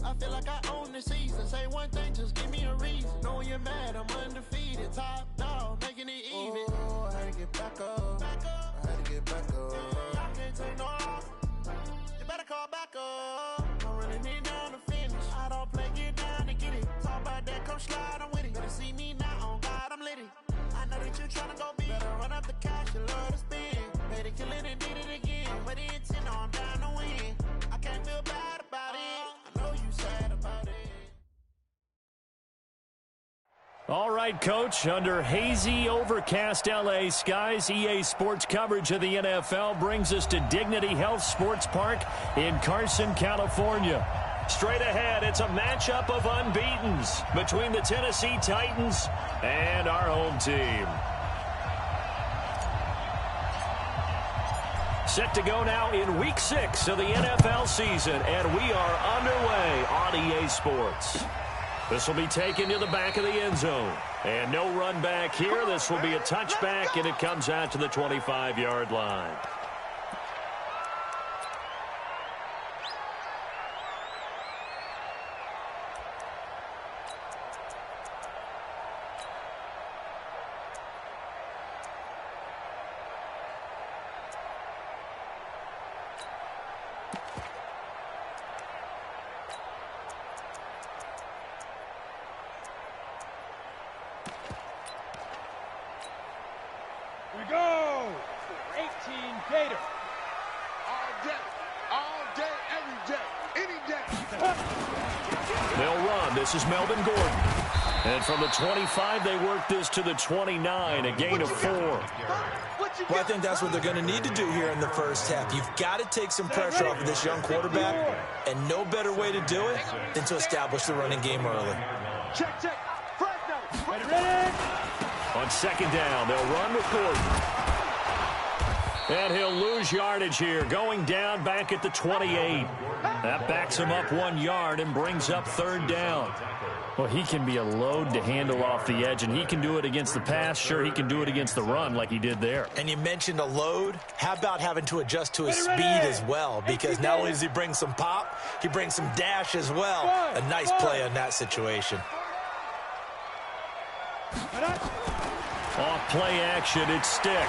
I feel like I own the season. Say one thing, just give me a reason. Know you're mad, I'm undefeated. Top dog, making it even. Oh, I had to get back up. I had to get back up. I can't take no loss. You better call back up. I'm running it down to finish. I don't play, get down to get it. Talk about that, come slide, I'm with it. Better see me now, on God, I'm lit it. I know that you're trying to go big. Better run up the cash, you love to spin. Made it, kill it, and did it again. But the intent, no, I'm down to win. I can't feel bad about it. I know you sad about it. All right, Coach, under hazy, overcast L.A. skies, EA Sports coverage of the NFL brings us to Dignity Health Sports Park in Carson, California. Straight ahead, it's a matchup of unbeatens between the Tennessee Titans and our home team. Set to go now in Week 6 of the NFL season, and we are underway on EA Sports. This will be taken to the back of the end zone. And no run back here. This will be a touchback, and it comes out to the 25-yard line. We go for 18 Gator. All day, every day, any day. They'll run. This is Melvin Gordon. And from the 25, they work this to the 29, a gain of 4. Well, I think that's what they're going to need to do here in the first half. You've got to take some pressure off of this young quarterback, and no better way to do it than to establish the running game early. Check. Ready. On second down, they'll run with Gordon. And he'll lose yardage here, going down back at the 28. That backs him up 1 yard and brings up third down. Well, he can be a load to handle off the edge, and he can do it against the pass. Sure, he can do it against the run like he did there. And you mentioned a load. How about having to adjust to his speed as well? Because not only does he bring some pop, he brings some dash as well. A nice play on that situation. Off play action, it's Stick.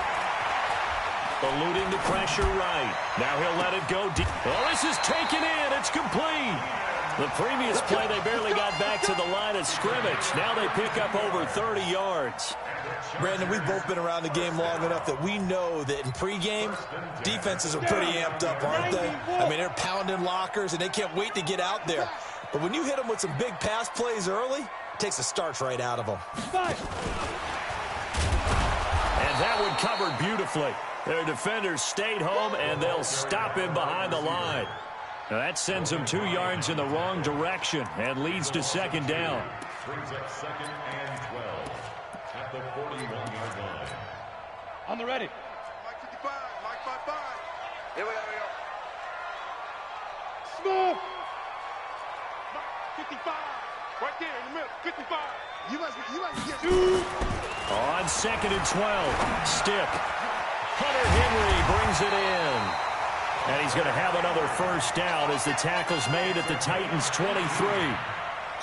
Eluding the pressure right. Now he'll let it go deep. Well, this is taken in. It's complete. The previous play, they barely got back to the line of scrimmage. Now they pick up over 30 yards. Brandon, we've both been around the game long enough that we know that in pregame, defenses are pretty amped up, aren't they? I mean, they're pounding lockers, and they can't wait to get out there. But when you hit them with some big pass plays early, it takes the starch right out of them. And that one covered beautifully. Their defenders stayed home, and they'll stop him behind the line. Now that sends him 2 yards in the wrong direction and leads to second down. Brings up second and 12 at the 41-yard line. On the ready. Mike 55, Mike 55. Here we go. Smooth. 55. Right there in the middle. 55. You must get On second and 12, Stick. Hunter Henry brings it in. And he's going to have another first down as the tackle's made at the Titans' 23.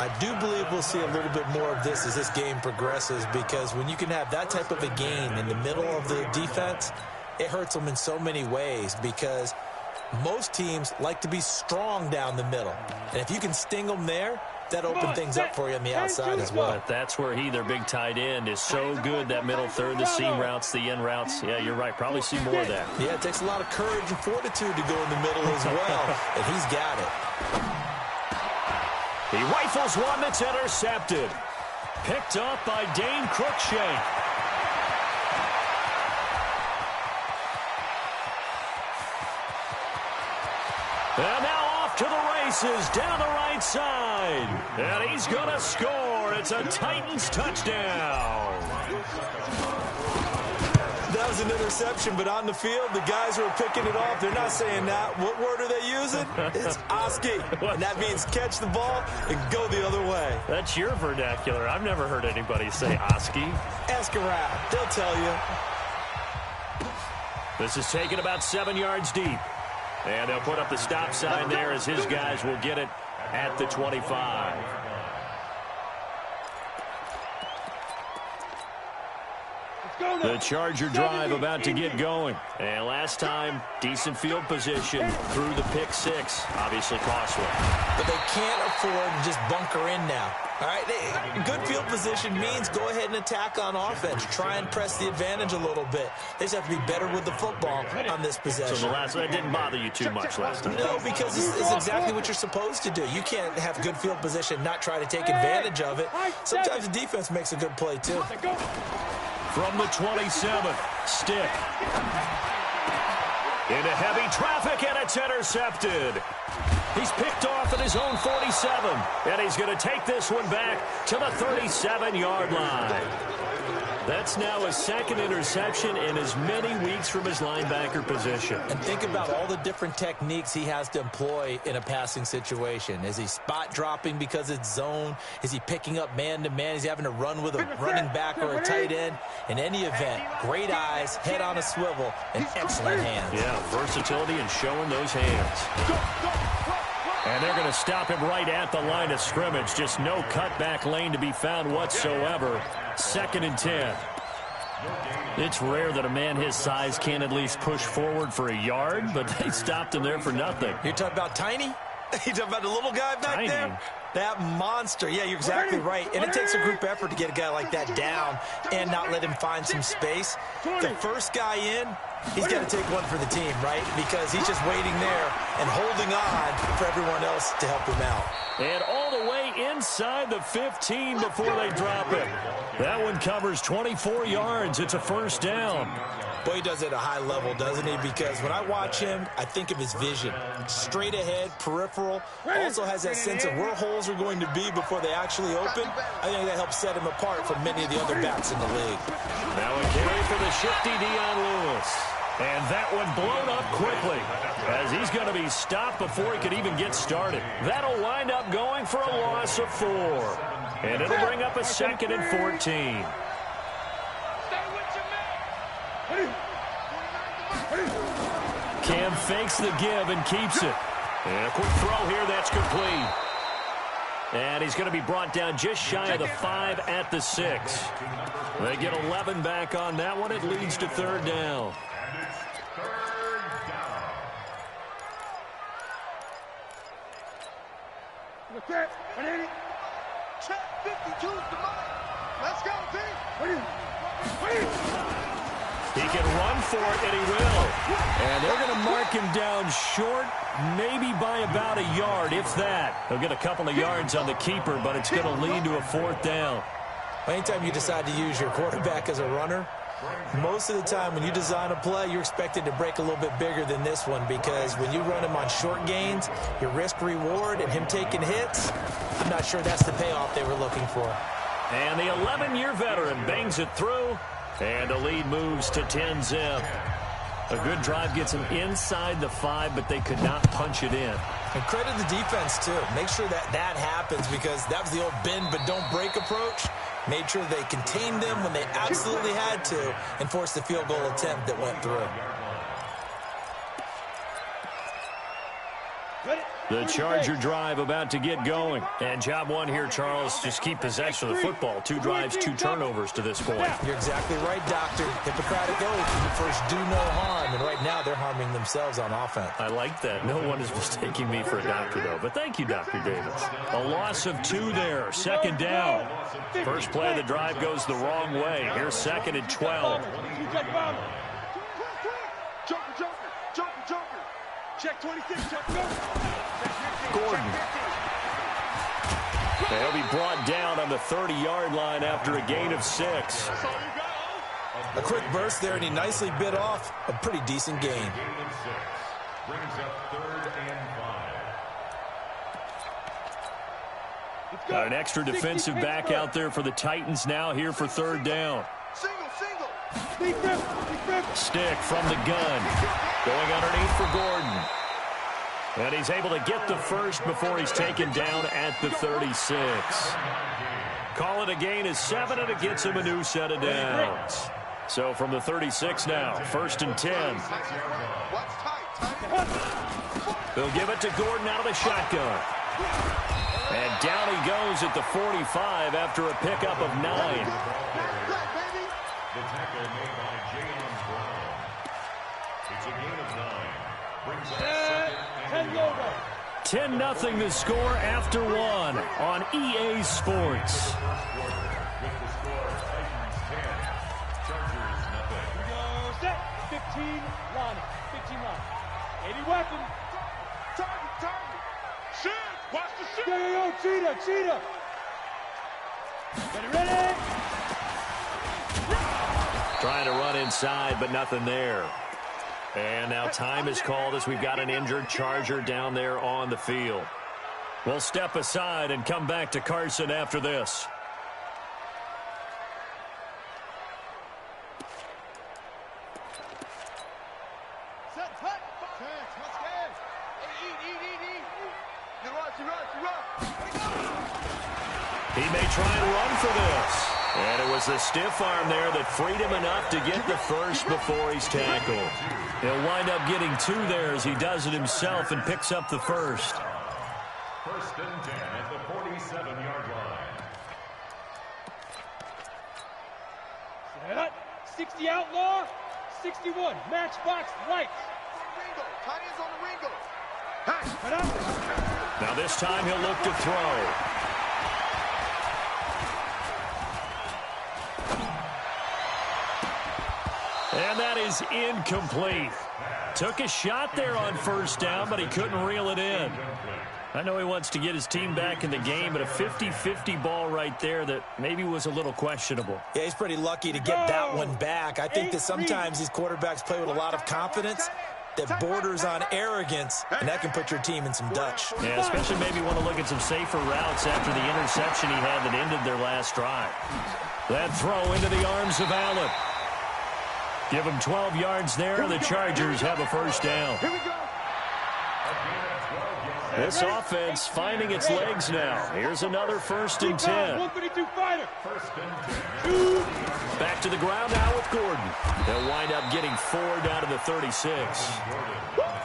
I do believe we'll see a little bit more of this as this game progresses, because when you can have that type of a gain in the middle of the defense, it hurts them in so many ways, because most teams like to be strong down the middle. And if you can sting them there, that opens things up for you on the outside as well. But that's where their big tight end, is so good, that middle third, the seam routes, the in routes. Yeah, you're right. Probably see more of that. Yeah, it takes a lot of courage and fortitude to go in the middle as well, and he's got it. He rifles one that's intercepted. Picked up by Dane Cruikshank. And now off to the races down the right side. And he's going to score. It's a Titans touchdown. That was an interception, but on the field, the guys who are picking it off, they're not saying that. What word are they using? It's Oski. And that means catch the ball and go the other way. That's your vernacular. I've never heard anybody say Oski. Ask around. They'll tell you. This is taken about 7 yards deep. And they'll put up the stop sign there as his guys will get it at the 25. The Charger drive about to get going. And last time, decent field position through the pick six. Obviously costly. But they can't afford to just bunker in now. All right, good field position means go ahead and attack on offense. Try and press the advantage a little bit. They just have to be better with the football on this possession. So that didn't bother you too much last time? No, because it's exactly what you're supposed to do. You can't have good field position, not try to take advantage of it. Sometimes the defense makes a good play, too. From the 27th, Stick. Into heavy traffic, and it's intercepted. He's picked off at his own 47, and he's going to take this one back to the 37-yard line. That's now his second interception in as many weeks from his linebacker position. And think about all the different techniques he has to employ in a passing situation. Is he spot dropping because it's zone? Is he picking up man-to-man? Is he having to run with a running back or a tight end? In any event, great eyes, head on a swivel, and excellent hands. Yeah, versatility and showing those hands. And they're going to stop him right at the line of scrimmage. Just no cutback lane to be found whatsoever. 2nd and 10. It's rare that a man his size can at least push forward for a yard, but they stopped him there for nothing. You're talking about Tiny? You're talking about the little guy back there? That monster. Yeah, you're exactly right. And it takes a group effort to get a guy like that down and not let him find some space. The first guy in, he's got to take one for the team, right? Because he's just waiting there and holding on for everyone else to help him out. And all the way inside the 15 before they drop it. That one covers 24 yards. It's a first down. Boy, he does it at a high level, doesn't he? Because when I watch him, I think of his vision. Straight ahead, peripheral. Also has that sense of where holes are going to be before they actually open. I think that helps set him apart from many of the other backs in the league. Now a carry for the shifty Dion Lewis. And that one blown up quickly as he's going to be stopped before he could even get started. That'll wind up going for a loss of 4. And it'll bring up a 2nd and 14. Cam fakes the give and keeps it. And a quick throw here, that's complete. And he's going to be brought down just shy of the 5 at the 6. They get 11 back on that one. It leads to 3rd down. Check 52's the mark. Let's go, team. He can run for it, and he will. And they're going to mark him down short, maybe by about a yard, if that. He'll get a couple of yards on the keeper, but it's going to lead to a 4th down. Anytime you decide to use your quarterback as a runner, most of the time when you design a play, you're expected to break a little bit bigger than this one, because when you run him on short gains, your risk-reward and him taking hits, I'm not sure that's the payoff they were looking for. And the 11-year veteran bangs it through, and the lead moves to 10-zip. A good drive gets them inside the 5, but they could not punch it in. And credit the defense, too. Make sure that happens, because that was the old bend but don't break approach. Made sure they contained them when they absolutely had to and forced the field goal attempt that went through. The Charger drive about to get going. And job one here, Charles, just keep possession of the football. 2 drives, 2 turnovers to this point. You're exactly right, Doctor. Hippocratic oath. You first do no harm. And right now they're harming themselves on offense. I like that. No one is mistaking me for a doctor, though. But thank you, Dr. Davis. A loss of 2 there. 2nd down. First play of the drive goes the wrong way. Here's 2nd and 12. Joker. Check 26, check go. Gordon. They'll be brought down on the 30-yard line after a gain of 6. A quick burst there, and he nicely bit off a pretty decent gain. Got an extra defensive back out there for the Titans now here for 3rd down. Single. Stick from the gun. Going underneath for Gordon. And he's able to get the first before he's taken down at the 36. Call it a gain of 7, and it gets him a new set of downs. So from the 36 now, 1st and 10. They'll give it to Gordon out of the shotgun. And down he goes at the 45 after a pickup of 9. The tackle made by Jayon Brown. It's a gain of 9. Brings up second and goal. 10-0 the score after 1 on EA Sports. With the score, Titans 10, Chargers nothing. We go set. 15 line. 15 line. 80 weapon. Target. Shoot. Watch the shoot. Yo, cheetah. Ready. Trying to run inside, but nothing there. And now time is called as we've got an injured Charger down there on the field. We'll step aside and come back to Carson after this. He may try and run for this. And it was the stiff arm there that freed him enough to get the first before he's tackled. He'll wind up getting 2 there as he does it himself and picks up the first. First and 10 at the 47-yard line. Set. 60 outlaw. 61. Matchbox lights. Now this time he'll look to throw. And that is incomplete. Took a shot there on first down, but he couldn't reel it in. I know he wants to get his team back in the game, but a 50-50 ball right there that maybe was a little questionable. Yeah, he's pretty lucky to get that one back. I think that sometimes these quarterbacks play with a lot of confidence that borders on arrogance, and that can put your team in some Dutch. Yeah, especially maybe want to look at some safer routes after the interception he had that ended their last drive. That throw into the arms of Allen. Give him 12 yards there, and the Chargers have a first down. This offense finding its legs now. Here's another first and 10. 132 fighter. Back to the ground now with Gordon. They'll wind up getting 4 down to the 36.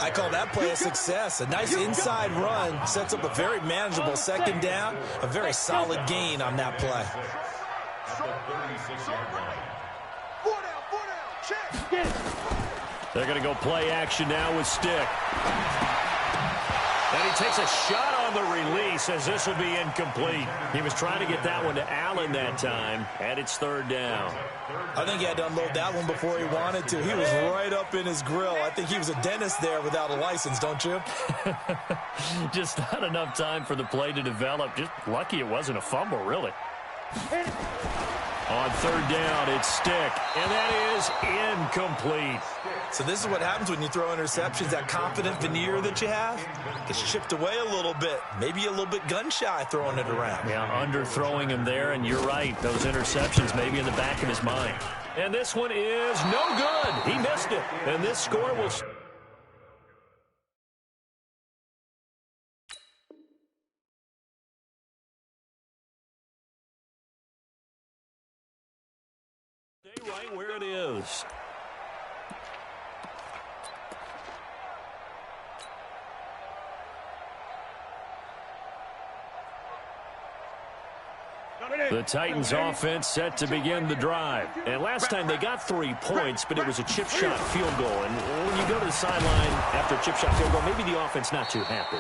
I call that play a success. A nice inside run sets up a very manageable second down. A very solid gain on that play. At the 36-yard line. They're going to go play action now with Stick. And he takes a shot on the release as this will be incomplete. He was trying to get that one to Allen that time, and it's third down. I think he had to unload that one before he wanted to. He was right up in his grill. I think he was a dentist there without a license, don't you? Just not enough time for the play to develop. Just lucky it wasn't a fumble, really. On third down, it's Stick, and that is incomplete. So this is what happens when you throw interceptions. That confident veneer that you have gets chipped away a little bit. Maybe a little bit gun-shy throwing it around. Yeah, underthrowing him there, and you're right. Those interceptions maybe in the back of his mind. And this one is no good. He missed it. And this score will... Stay right where it is. The Titans offense set to begin the drive. And last time they got 3 points, but it was a chip shot field goal. And when you go to the sideline after a chip shot field goal, maybe the offense not too happy.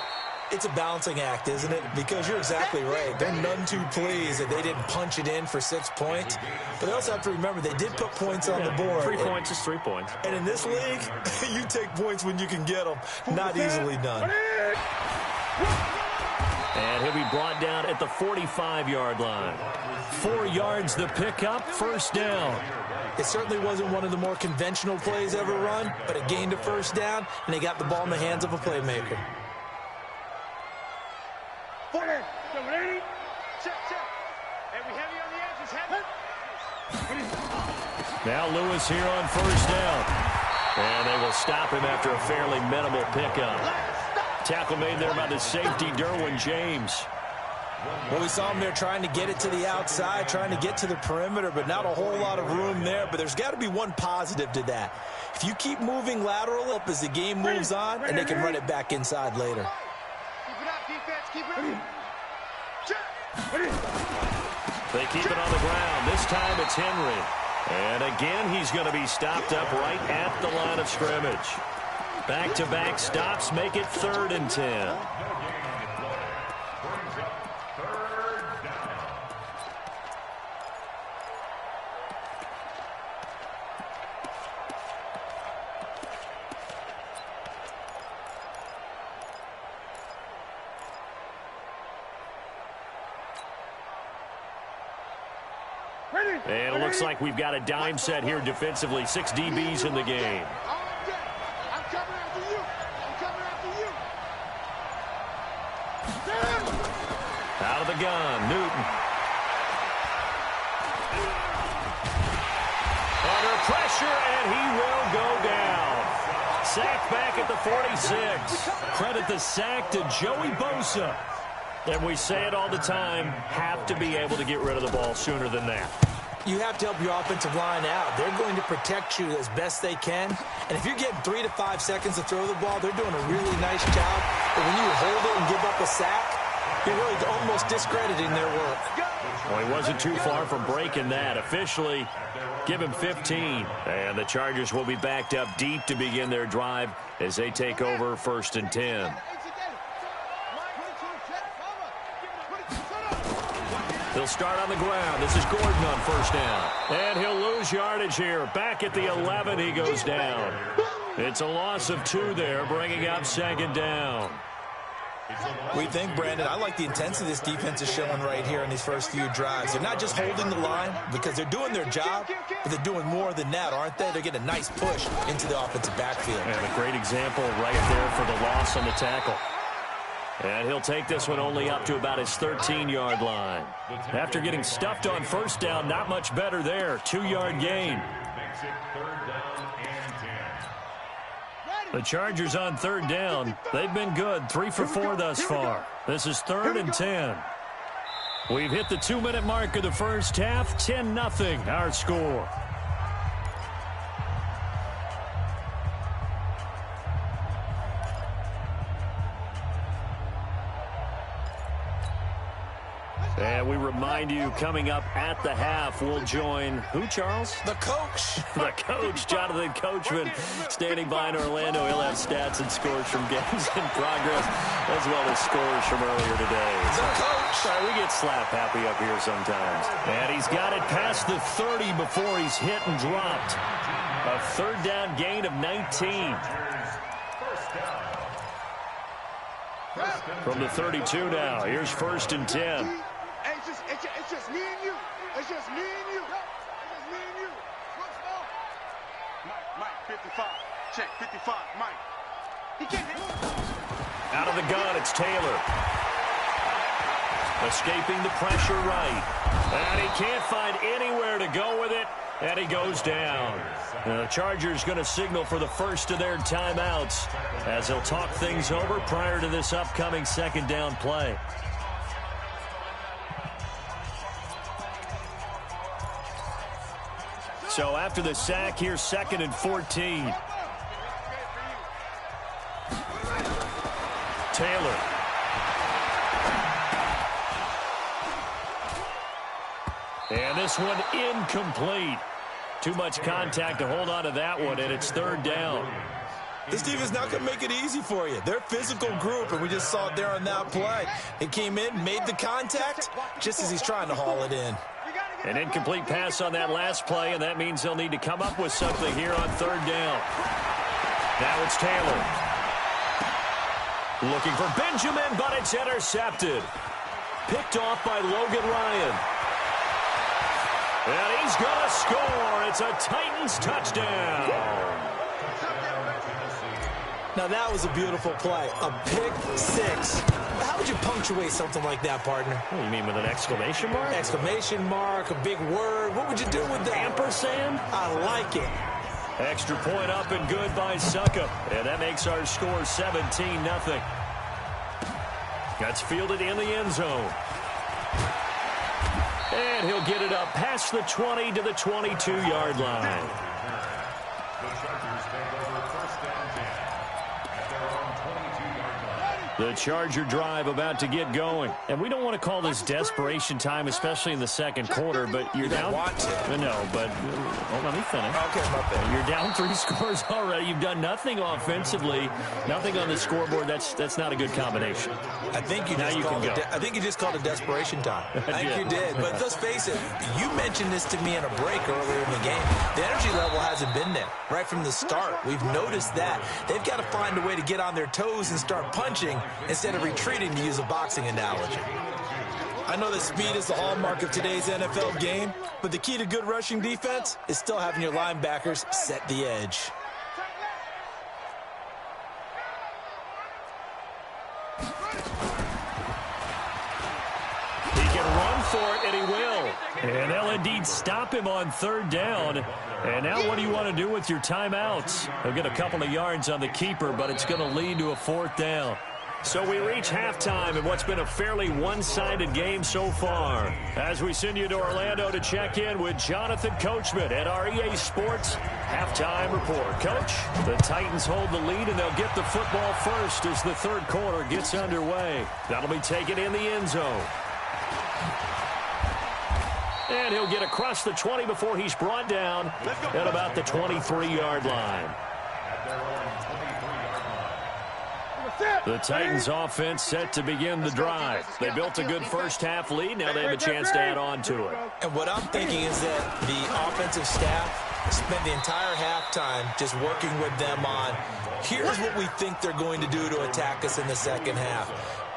It's a balancing act, isn't it? Because you're exactly right. They're none too pleased that they didn't punch it in for 6 points. But they also have to remember they did put points on the board. 3 points is 3 points. And in this league, you take points when you can get them. Not easily done. And he'll be brought down at the 45-yard line. 4 yards the pickup, first down. It certainly wasn't one of the more conventional plays ever run, but it gained a first down, and they got the ball in the hands of a playmaker. Now Lewis here on first down. And they will stop him after a fairly minimal pickup. Tackle made there by the safety, Derwin James. Well, we saw him there trying to get it to the outside, trying to get to the perimeter, but not a whole lot of room there. But there's got to be one positive to that. If you keep moving lateral up as the game moves on, and they can run it back inside later. Keep it up, defense. They keep it on the ground. This time it's Henry. And again, he's going to be stopped up right at the line of scrimmage. Back-to-back stops make it 3rd and 10. And it looks like we've got a dime set here defensively. 6 DBs in the game. I'm coming after you. I'm coming after you. Out of the gun, Newton. Under pressure, and he will go down. Sacked back at the 46. Credit the sack to Joey Bosa. And we say it all the time, have to be able to get rid of the ball sooner than that. You have to help your offensive line out. They're going to protect you as best they can. And if you're getting 3 to 5 seconds to throw the ball, they're doing a really nice job. But when you hold it and give up a sack, you're really almost discrediting their work. Well, he wasn't too far from breaking that. Officially, give him 15. And the Chargers will be backed up deep to begin their drive as they take over 1st and 10. He'll start on the ground. This is Gordon on 1st down. And he'll lose yardage here. Back at the 11, he goes down. It's a loss of 2 there, bringing up 2nd down. We think, Brandon, I like the intensity this defense is showing right here in these first few drives. They're not just holding the line because they're doing their job, but they're doing more than that, aren't they? They're getting a nice push into the offensive backfield. And a great example right there for the loss on the tackle. And he'll take this one only up to about his 13-yard line. After getting stuffed on 1st down, not much better there. 2-yard gain. The Chargers on 3rd down. They've been good. 3 for 4 thus far. This is 3rd and 10. We've hit the 2-minute mark of the first half. 10-0 our score. And we remind you, coming up at the half, we'll join who, Charles? The coach. The coach, Jonathan Coachman, standing by in Orlando. He'll have stats and scores from games in progress, as well as scores from earlier today. The coach. Sorry, we get slap happy up here sometimes. And he's got it past the 30 before he's hit and dropped. A 3rd down gain of 19. From the 32 now, here's 1st and 10. It's just me and you. It's just me and you. It's just me and you. Mike, 55. Check, 55, Mike. He can't hit. Out of the gun, it's Taylor. Escaping the pressure right. And he can't find anywhere to go with it. And he goes down. The Chargers going to signal for the first of their timeouts as they'll talk things over prior to this upcoming 2nd down play. So after the sack, here's 2nd and 14. Taylor. And this one incomplete. Too much contact to hold on to that one, and it's 3rd down. This defense is not going to make it easy for you. They're a physical group, and we just saw it there on that play. It came in, made the contact, just as he's trying to haul it in. An incomplete pass on that last play, and that means they'll need to come up with something here on 3rd down. Now it's Taylor. Looking for Benjamin, but it's intercepted. Picked off by Logan Ryan. And he's going to score. It's a Titans touchdown. Now, that was a beautiful play. A pick 6. How would you punctuate something like that, partner? What do you mean, with an exclamation mark? Exclamation mark, a big word. What would you do with that? Ampersand? I like it. Extra point up and good by Succop. And that makes our score 17-0. That's fielded in the end zone. And he'll get it up past the 20 to the 22-yard line. The Chargers take over 1st and 10 at their own 22-yard line. The Charger drive about to get going. And we don't want to call this desperation time, especially in the second quarter, but you're down. Want to. No, but let me finish. Okay, my bad. You're down 3 scores already. You've done nothing offensively, nothing on the scoreboard. That's not a good combination. I think you just called it desperation time. I think you did. But let's face it, you mentioned this to me in a break earlier in the game. The energy level hasn't been there right from the start. We've noticed that. They've got to find a way to get on their toes and start punching instead of retreating, to use a boxing analogy. I know that speed is the hallmark of today's NFL game, but the key to good rushing defense is still having your linebackers set the edge. He can run for it, and he will. And they'll indeed stop him on 3rd down. And now what do you want to do with your timeouts? They'll get a couple of yards on the keeper, but it's going to lead to a 4th down. So we reach halftime in what's been a fairly one-sided game so far. As we send you to Orlando to check in with Jonathan Coachman at our EA Sports Halftime Report. Coach, the Titans hold the lead, and they'll get the football first as the 3rd quarter gets underway. That'll be taken in the end zone. And he'll get across the 20 before he's brought down at about the 23-yard line. The Titans offense set to begin the drive. They built a good first-half lead. Now they have a chance to add on to it. And what I'm thinking is that the offensive staff spent the entire halftime just working with them on, here's what we think they're going to do to attack us in the second half.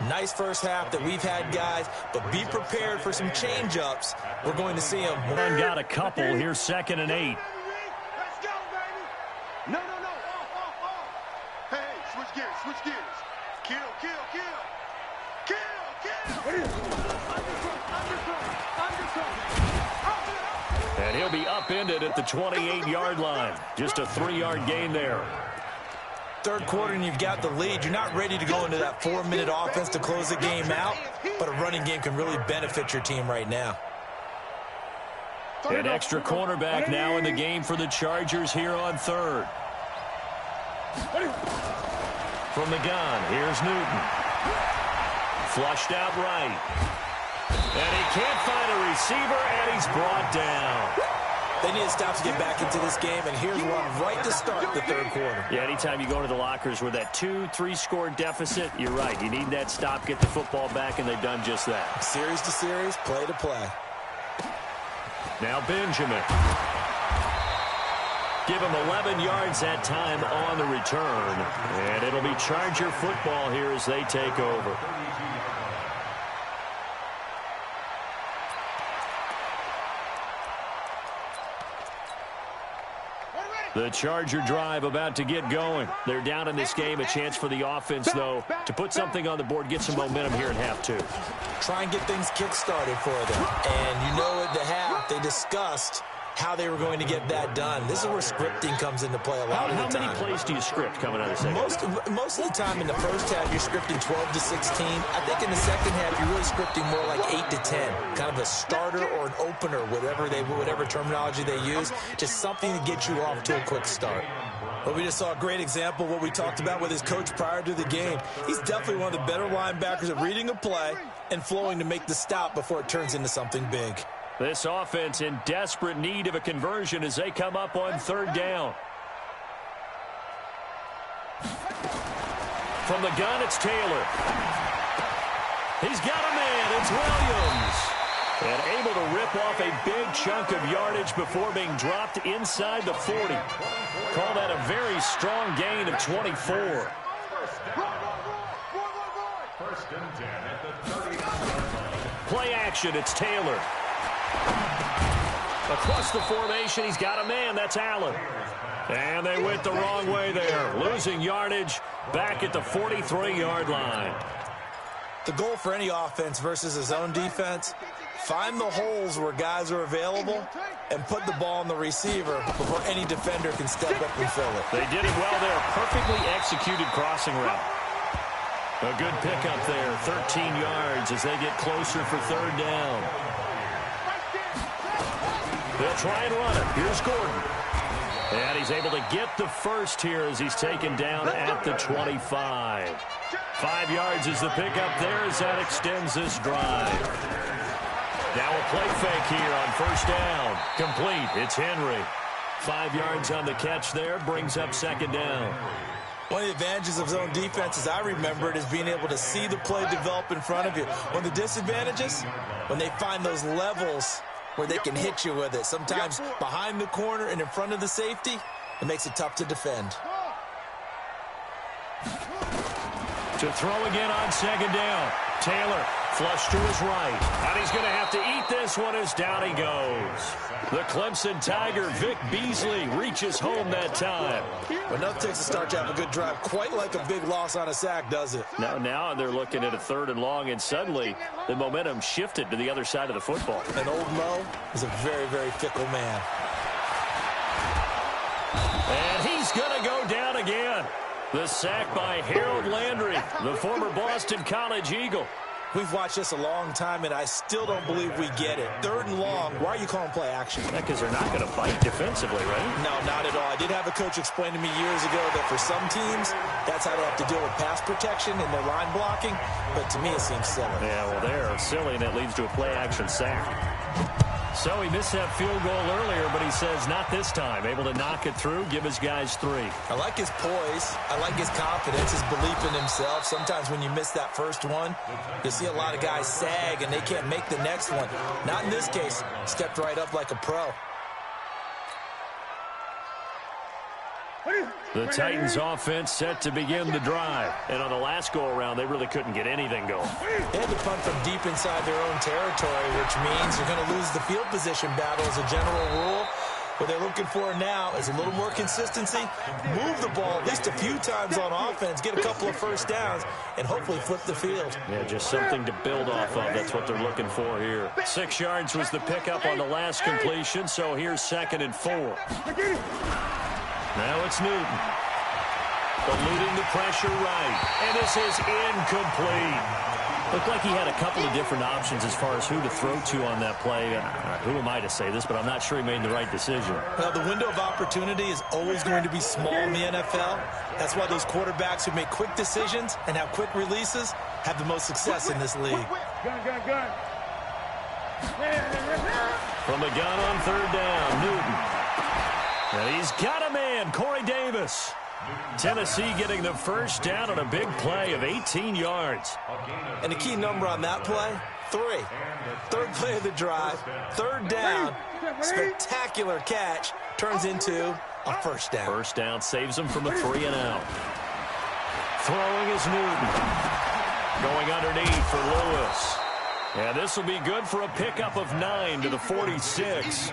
Nice first half that we've had, guys, but be prepared for some change-ups. We're going to see them. One got a couple. Here's 2nd and 8. Let's go, baby. No. Hey, switch gears. Kill. And he'll be upended at the 28-yard line. Just a 3-yard gain there. 3rd quarter and you've got the lead. You're not ready to go into that 4-minute offense to close the game out, but a running game can really benefit your team right now. An extra cornerback now in the game for the Chargers here on 3rd. From the gun, here's Newton. Flushed out right. And he can't find a receiver, and he's brought down. They need to stop to get back into this game, and here's one right to start the 3rd quarter. Yeah, anytime you go into the lockers with that 2-3 score deficit, you're right. You need that stop, get the football back, and they've done just that. Series to series, play to play. Now Benjamin. Give him 11 yards that time on the return. And it'll be Charger football here as they take over. The Charger drive about to get going. They're down in this game. A chance for the offense, though, to put something on the board, get some momentum here in half 2. Try and get things kick-started for them. And you know at the half, they discussed how they were going to get that done. This is where scripting comes into play a lot of the time. How many plays do you script coming out of the second? Most of the time in the first half, you're scripting 12 to 16. I think in the second half, you're really scripting more like 8 to 10. Kind of a starter or an opener, whatever terminology they use. Just something to get you off to a quick start. But we just saw a great example of what we talked about with his coach prior to the game. He's definitely one of the better linebackers at reading a play and flowing to make the stop before it turns into something big. This offense in desperate need of a conversion as they come up on 3rd down. From the gun, it's Taylor. He's got a man. It's Williams. And able to rip off a big chunk of yardage before being dropped inside the 40. Call that a very strong gain of 24. Play action, it's Taylor. Across the formation, he's got a man. That's Allen. And they went the wrong way there. Losing yardage back at the 43-yard line. The goal for any offense versus his own defense, find the holes where guys are available and put the ball on the receiver before any defender can step up and fill it. They did it well there. Perfectly executed crossing route. A good pickup there. 13 yards as they get closer for 3rd down. They'll try and run it. Here's Gordon. And he's able to get the first here as he's taken down at the 25. 5 yards is the pickup there as that extends this drive. Now a play fake here on first down. Complete. It's Henry. 5 yards on the catch there. Brings up second down. One of the advantages of zone defense, as I remember it, is being able to see the play develop in front of you. One of the disadvantages, when they find those levels where they can hit you with it. Sometimes behind the corner and in front of the safety, it makes it tough to defend. To throw again on second down. Taylor flush to his right. And he's going to have to eat this one as down he goes. The Clemson Tiger, Vic Beasley, reaches home that time. But nothing takes a start to have a good drive quite like a big loss on a sack, does it? Now they're looking at a 3rd and long, and suddenly the momentum shifted to the other side of the football. And old Mo is a very, very fickle man. And he's going to go down again. The sack by Harold Landry, the former Boston College Eagle. We've watched this a long time, and I still don't believe we get it. 3rd and long, why are you calling play action? Because they're not going to fight defensively, right? No, not at all. I did have a coach explain to me years ago that for some teams, that's how they have to deal with pass protection and their line blocking. But to me, it seems silly. Yeah, well, they're silly, and it leads to a play action sack. So he missed that field goal earlier, but he says not this time. Able to knock it through, give his guys 3. I like his poise. I like his confidence, his belief in himself. Sometimes when you miss that first one, you see a lot of guys sag and they can't make the next one. Not in this case. Stepped right up like a pro. The Titans offense set to begin the drive. And on the last go-around, they really couldn't get anything going. They had to punt from deep inside their own territory, which means you're going to lose the field position battle as a general rule. What they're looking for now is a little more consistency, move the ball at least a few times on offense, get a couple of first downs, and hopefully flip the field. Yeah, just something to build off of. That's what they're looking for here. 6 yards was the pickup on the last completion, so here's 2nd and 4. Now it's Newton. Eluding the pressure right. And this is incomplete. Looked like he had a couple of different options as far as who to throw to on that play. Who am I to say this, but I'm not sure he made the right decision. Well, the window of opportunity is always going to be small in the NFL. That's why those quarterbacks who make quick decisions and have quick releases have the most success in this league. Gun. From the gun on 3rd down, Newton. And he's got a man, Corey Davis. Tennessee getting the first down on a big play of 18 yards. And the key number on that play, 3. 3rd play of the drive, 3rd down, spectacular catch, turns into a first down. First down saves him from a 3 and out. Throwing is Newton. Going underneath for Lewis. And this will be good for a pickup of 9 to the 46.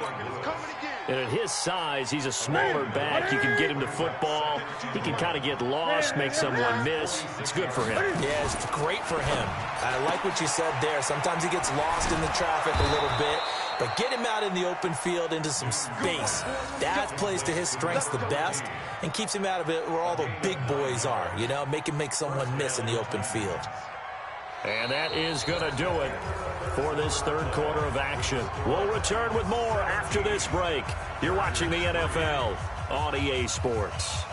And at his size, he's a smaller back. You can get him to football. He can kind of get lost, make someone miss. It's good for him. Yeah, it's great for him. I like what you said there. Sometimes he gets lost in the traffic a little bit. But get him out in the open field into some space. That plays to his strengths the best and keeps him out of it where all the big boys are. You know, make him make someone miss in the open field. And that is going to do it for this 3rd quarter of action. We'll return with more after this break. You're watching the NFL on EA Sports.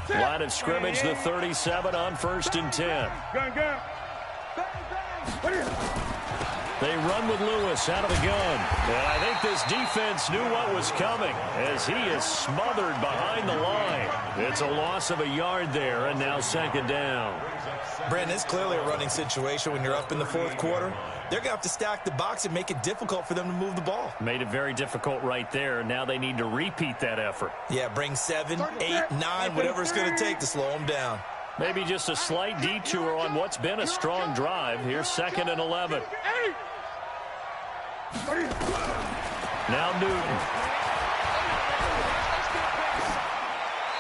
Line of scrimmage, the 37 on 1st and 10. They run with Lewis out of the gun. And I think this defense knew what was coming as he is smothered behind the line. It's a loss of a yard there, and now 2nd down. Brandon, it's clearly a running situation when you're up in the 4th quarter. They're going to have to stack the box and make it difficult for them to move the ball. Made it very difficult right there. Now they need to repeat that effort. Yeah, bring 7, 8, 9, whatever it's going to take to slow them down. Maybe just a slight detour on what's been a strong drive. Here's 2nd and 11. Now Newton.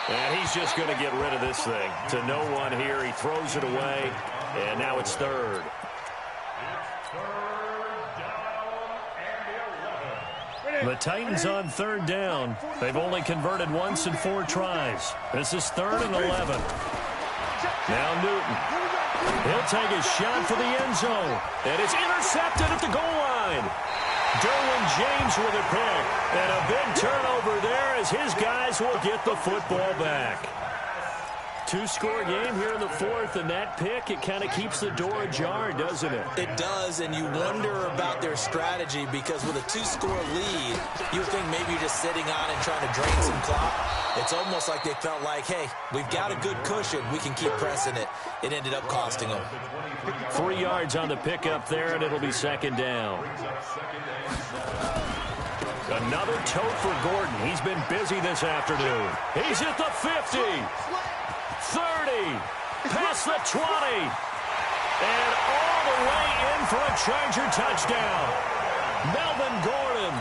And he's just going to get rid of this thing. To no one here. He throws it away. And now it's 3rd. The Titans on 3rd down. They've only converted once in 4 tries. This is 3rd and 11. Now Newton. He'll take a shot for the end zone. And it's intercepted at the goal line. Derwin James with a pick. And a big turnover there as his guys will get the football back. Two-score game here in the fourth, and that pick, it kind of keeps the door ajar, doesn't it? It does, and you wonder about their strategy because with a two-score lead, you think maybe you're just sitting on and trying to drain some clock. It's almost like they felt like, hey, we've got a good cushion. We can keep pressing it. It ended up costing them. 3 yards on the pickup there, and it'll be second down. Another tote for Gordon. He's been busy this afternoon. He's at the 50. 30, past the 20, and all the way in for a Charger touchdown. Melvin Gordon,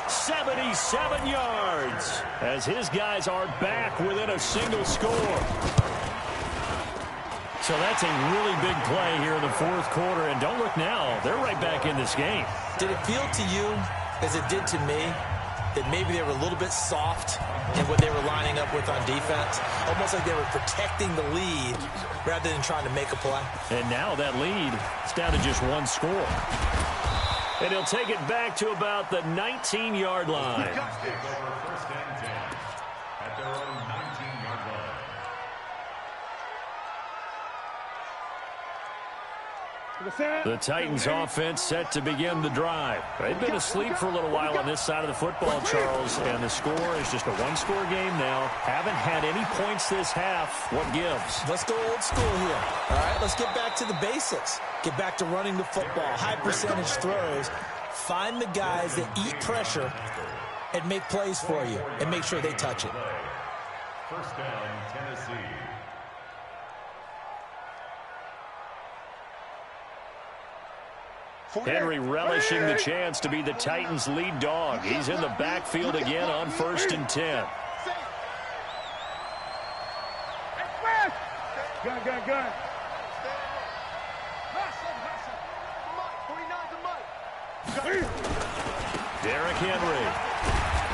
77 yards, as his guys are back within a single score. So that's a really big play here in the fourth quarter, and don't look now, they're right back in this game. Did it feel to you, as it did to me, that maybe they were a little bit soft in what they were lining up with on defense? Almost like they were protecting the lead rather than trying to make a play. And now that lead is down to just 1 score. And he'll take it back to about the 19-yard line. Take over first and 10 at their own 19-yard line. The Titans offense set to begin the drive. They've been asleep for a little while on this side of the football, Charles, and the score is just a 1-score game now. Haven't had any points this half. What gives? Let's go old school here. All right, let's get back to the basics. Get back to running the football, high percentage throws. Find the guys that eat pressure and make plays for you and make sure they touch it. First down, Tennessee. Henry relishing the chance to be the Titans' lead dog. He's in the backfield again on 1st and 10. Gun. Derrick Henry.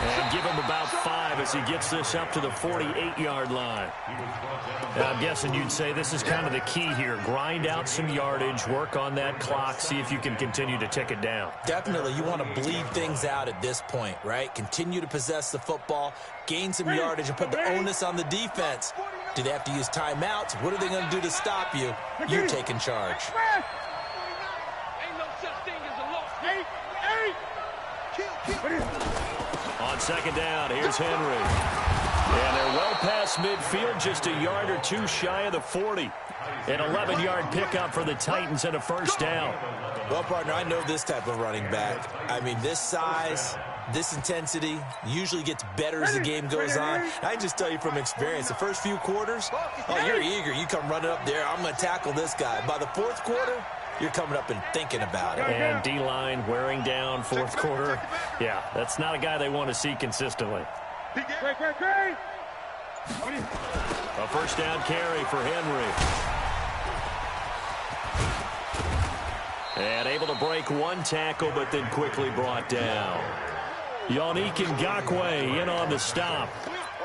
And give him about 5 as he gets this up to the 48-yard line. I'm guessing you'd say this is kind of the key here. Grind out some yardage, work on that clock, see if you can continue to tick it down. Definitely, you want to bleed things out at this point, right? Continue to possess the football, gain some yardage, and put the onus on the defense. Do they have to use timeouts? What are they going to do to stop you? You're taking charge. Ain't no such thing as a loss. On second down, here's Henry. And they're well past midfield, just a yard or 2 shy of the 40. An 11-yard pickup for the Titans and a first down. Well, partner, I know this type of running back. I mean, this size, this intensity usually gets better as the game goes on. I can just tell you from experience, the first few quarters, oh, you're eager. You come running up there, I'm going to tackle this guy. By the fourth quarter, you're coming up and thinking about it. And D-line wearing down fourth quarter. Yeah, that's not a guy they want to see consistently. Great. A first down carry for Henry. And able to break 1 tackle, but then quickly brought down. Yannick Ngakoue in on the stop.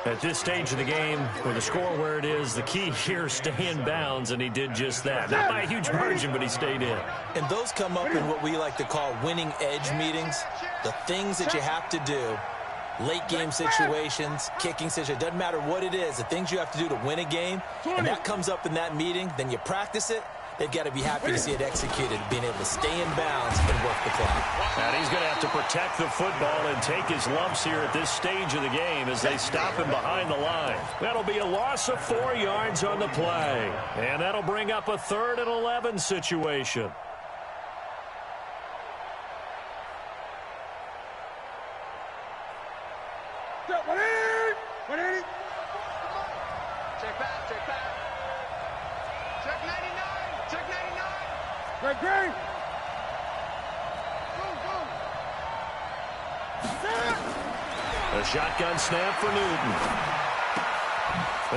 At this stage of the game, with the score where it is, the key here is stay in bounds, and he did just that. Not by a huge margin, but he stayed in. And those come up in what we like to call winning edge meetings. The things that you have to do, late game situations, kicking situations, doesn't matter what it is, the things you have to do to win a game, and that comes up in that meeting, then you practice it. They've got to be happy to see it executed, being able to stay in bounds and work the clock. And he's going to have to protect the football and take his lumps here at this stage of the game as they stop him behind the line. That'll be a loss of 4 yards on the play. And that'll bring up a 3rd and 11 situation. Check back. Check 99. Great. A shotgun snap for Newton.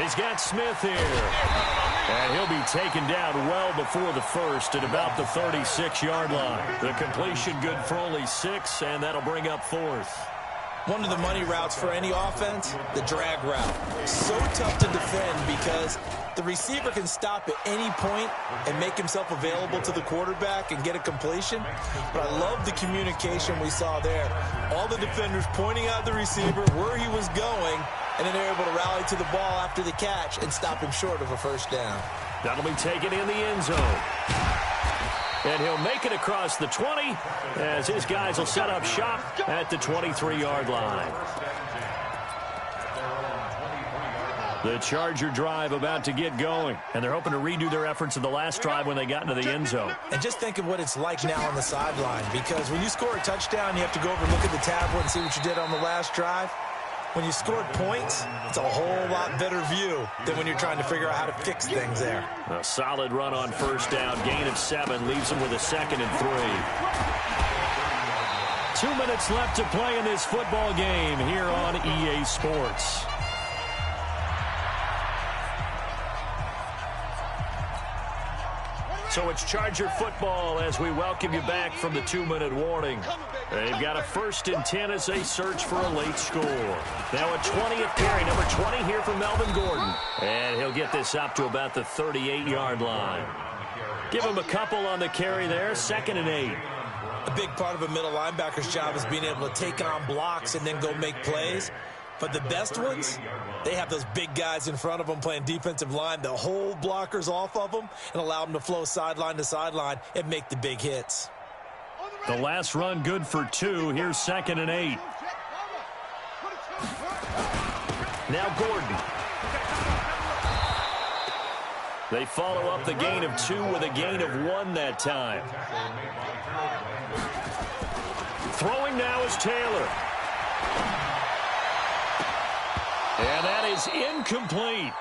He's got Smith here. And he'll be taken down well before the first at about the 36-yard line. The completion good for only 6, and that'll bring up 4th. One of the money routes for any offense, the drag route. So tough to defend because the receiver can stop at any point and make himself available to the quarterback and get a completion. But I love the communication we saw there. All the defenders pointing out the receiver where he was going, and then they're able to rally to the ball after the catch and stop him short of a first down. That'll be taken in the end zone. And he'll make it across the 20 as his guys will set up shop at the 23-yard line. The Charger drive about to get going, and they're hoping to redo their efforts of the last drive when they got into the end zone. And just think of what it's like now on the sideline, because when you score a touchdown, you have to go over and look at the tablet and see what you did on the last drive. When you scored points, it's a whole lot better view than when you're trying to figure out how to fix things there. A solid run on first down. Gain of 7 leaves them with a 2nd and 3. 2 minutes left to play in this football game here on EA Sports. So it's Charger football as we welcome you back from the 2-minute warning. They've got a 1st and 10 as they search for a late score. Now a 20th carry, number 20 here for Melvin Gordon. And he'll get this up to about the 38-yard line. Give him a couple on the carry there, 2nd and 8. A big part of a middle linebacker's job is being able to take on blocks and then go make plays. But the best ones, they have those big guys in front of them playing defensive line that hold blockers off of them and allow them to flow sideline to sideline and make the big hits. The last run good for 2. Here's 2nd and 8. Now Gordon. They follow up the gain of 2 with a gain of 1 that time. Throwing now is Taylor. And that is incomplete.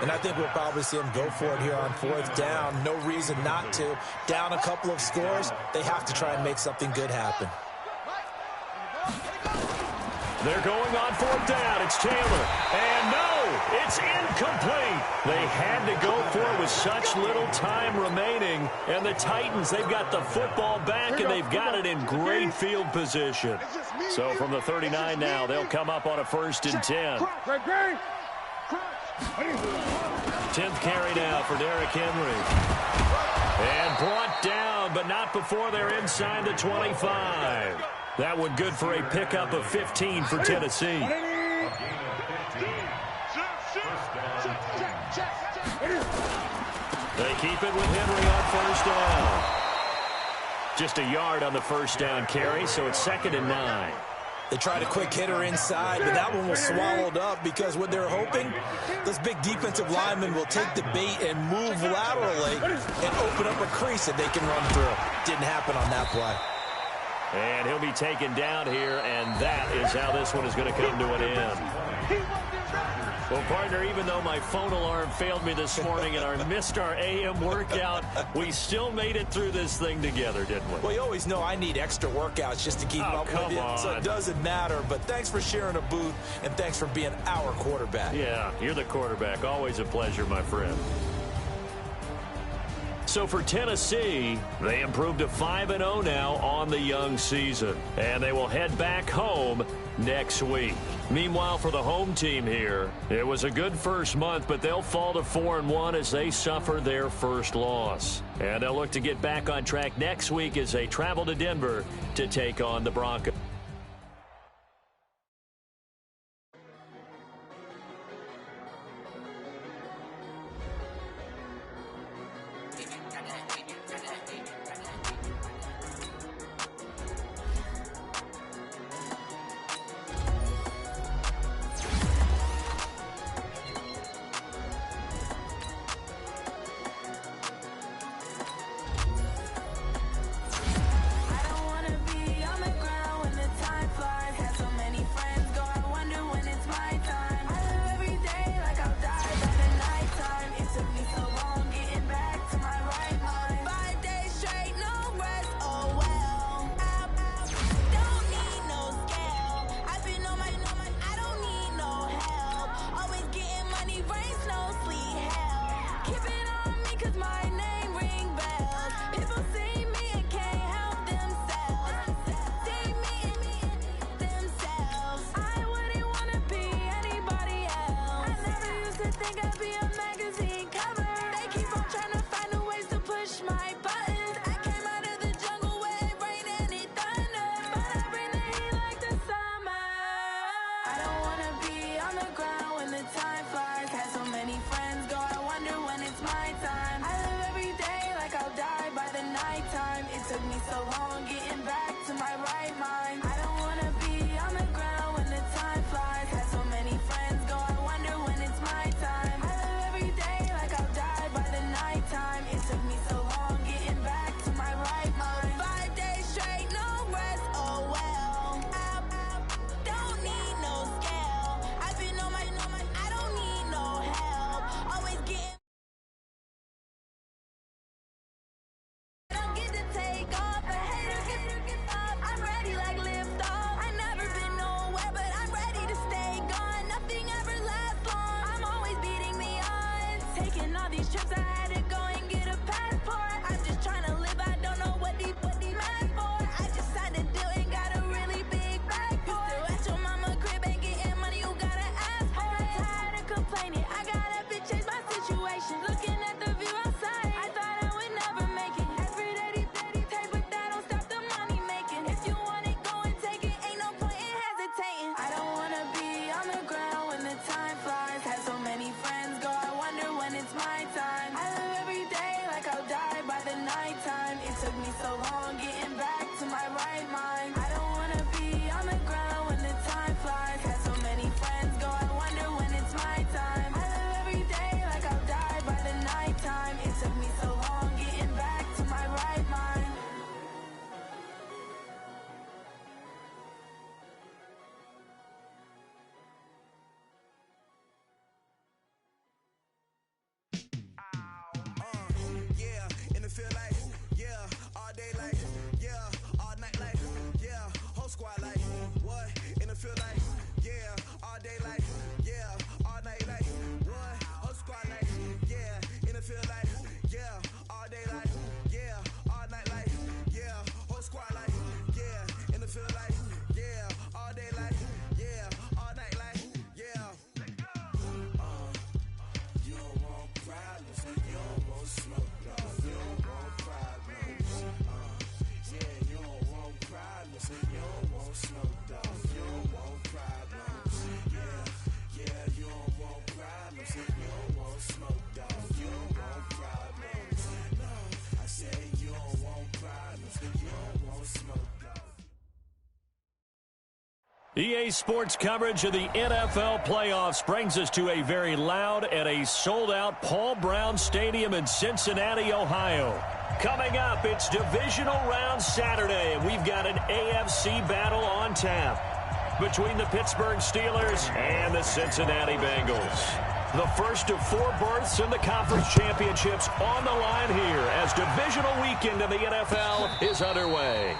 And I think we'll probably see him go for it here on 4th down. No reason not to. Down a couple of scores, they have to try and make something good happen. They're going on 4th down. It's Taylor. And no, it's incomplete. They had to go for it with such little time remaining. And the Titans, they've got the football back, and they've got it in great field position. So from the 39 now, they'll come up on a 1st and 10. 10th carry now for Derrick Henry. And brought down, but not before they're inside the 25. That one good for a pickup of 15 for Tennessee. They keep it with Henry on 1st down. Just a yard on the 1st down carry, so it's 2nd and 9. They tried a quick hitter inside, but that one was swallowed up because what they're hoping, those big defensive linemen will take the bait and move laterally and open up a crease that they can run through. Didn't happen on that play. And he'll be taken down here, and that is how this one is going to come to an end. Well, partner, even though my phone alarm failed me this morning and I missed our AM workout, we still made it through this thing together, didn't we? Well, you always know I need extra workouts just to keep up with you, so it doesn't matter. But thanks for sharing a booth, and thanks for being our quarterback. Yeah, you're the quarterback. Always a pleasure, my friend. So for Tennessee, they improved to 5-0 now on the young season. And they will head back home next week. Meanwhile, for the home team here, it was a good first month, but they'll fall to 4-1 as they suffer their first loss. And they'll look to get back on track next week as they travel to Denver to take on the Broncos. feel like, yeah, all day like, yeah, all night like, yeah, whole squad like, what? In the field like, yeah, all day like, yeah, all night like, what? Whole squad like, yeah, in the field like, yeah, all day like, yeah, all night like, yeah, whole squad like, yeah, in the field like, yeah, all day like, yeah, all night like, yeah. You don't want problems, you don't want smoke, you don't want problems. Yeah, you don't want problems, you don't want smoke, you don't want problems. Yeah, you don't want problems, you don't want smoke, you don't want problems. No, I said you don't want problems, you don't want smoke. EA Sports coverage of the NFL playoffs brings us to a very loud and a sold-out Paul Brown Stadium in Cincinnati, Ohio. Coming up, it's divisional round Saturday, and we've got an AFC battle on tap between the Pittsburgh Steelers and the Cincinnati Bengals. The first of 4 berths in the conference championships on the line here as divisional weekend in the NFL is underway.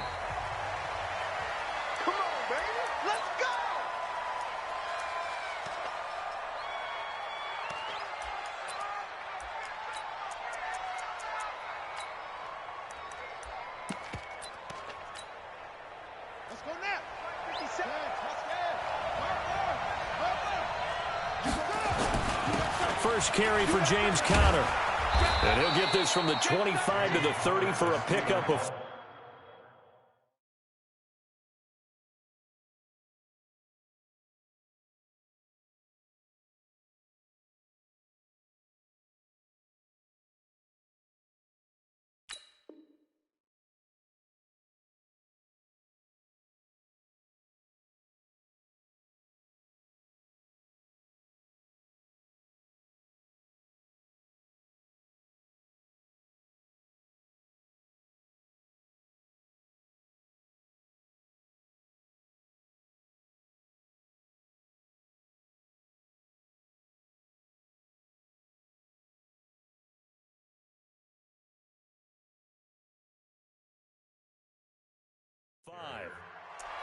First carry for James Conner. And he'll get this from the 25 to the 30 for a pickup of...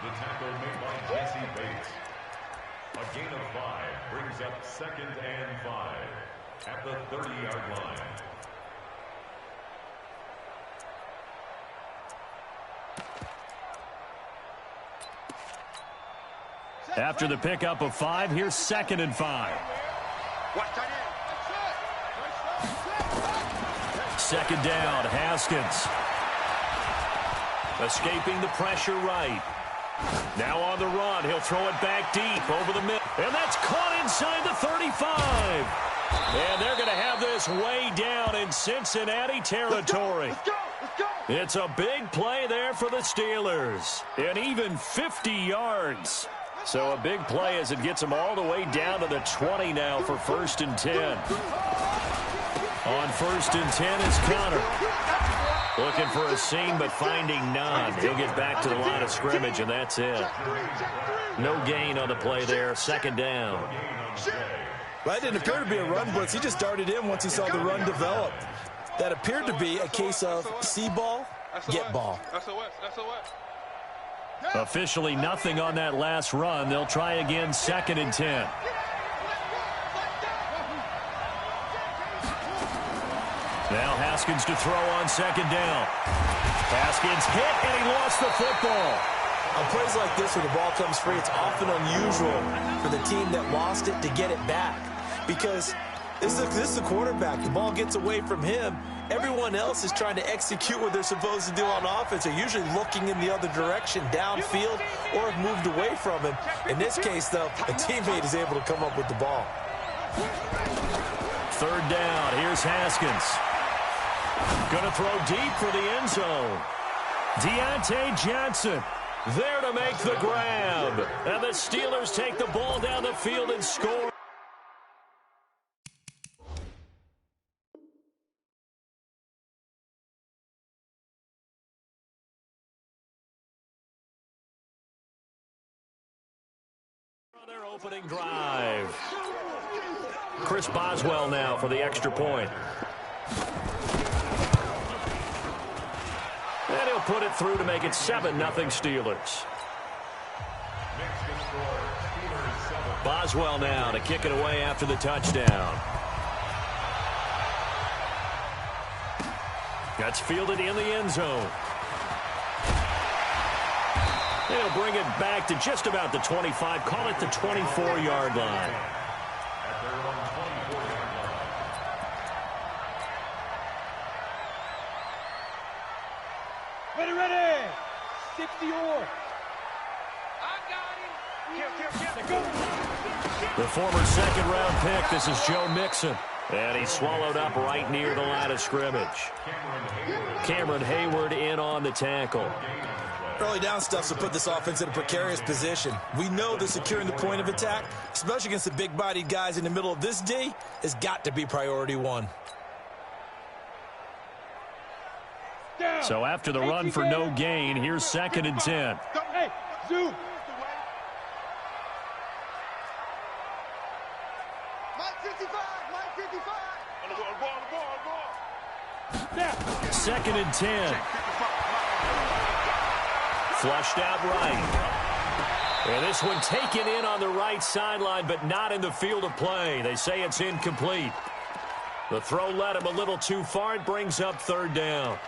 The tackle made by Jesse Bates. A gain of 5 brings up 2nd and 5 at the 30-yard line. After the pickup of 5, here's 2nd and 5. Second down, Haskins. Escaping the pressure right. Now on the run, he'll throw it back deep over the middle. And that's caught inside the 35. And they're going to have this way down in Cincinnati territory. Let's go. It's a big play there for the Steelers. And even 50 yards. So a big play as it gets them all the way down to the 20 now for 1st and 10. On 1st and 10 is Conner. Looking for a seam, but finding none. He'll get back to the line of scrimmage, and that's it. No gain on the play there. 2nd down. Well, that didn't appear to be a run blitz. He just darted in once he saw the run develop. That appeared to be a case of see ball, get ball. Officially nothing on that last run. They'll try again 2nd and 10. Now Haskins to throw on 2nd down. Haskins hit, and he lost the football. On plays like this where the ball comes free, it's often unusual for the team that lost it to get it back. Because this is the quarterback. The ball gets away from him. Everyone else is trying to execute what they're supposed to do on offense. They're usually looking in the other direction, downfield, or have moved away from him. In this case, though, a teammate is able to come up with the ball. 3rd down. Here's Haskins. Going to throw deep for the end zone. Deontay Johnson there to make the grab. And the Steelers take the ball down the field and score. Their opening drive. Chris Boswell now for the extra point. And he'll put it through to make it 7-0 Steelers. Boswell now to kick it away after the touchdown. That's fielded in the end zone. They'll bring it back to just about the 25. Call it the 24-yard line. Ready. 60 or. I got him. The former second-round pick, this is Joe Mixon. And he's swallowed up right near the line of scrimmage. Cameron Hayward in on the tackle. Early down stuff to put this offense in a precarious position. We know that securing the point of attack, especially against the big-bodied guys in the middle of this D, has got to be priority one. So after the run for no gain, here's 2nd and 10. Hey, zoom. Mike 55. 2nd and 10. Flushed out right. And this one taken in on the right sideline, but not in the field of play. They say it's incomplete. The throw led him a little too far. It brings up 3rd down.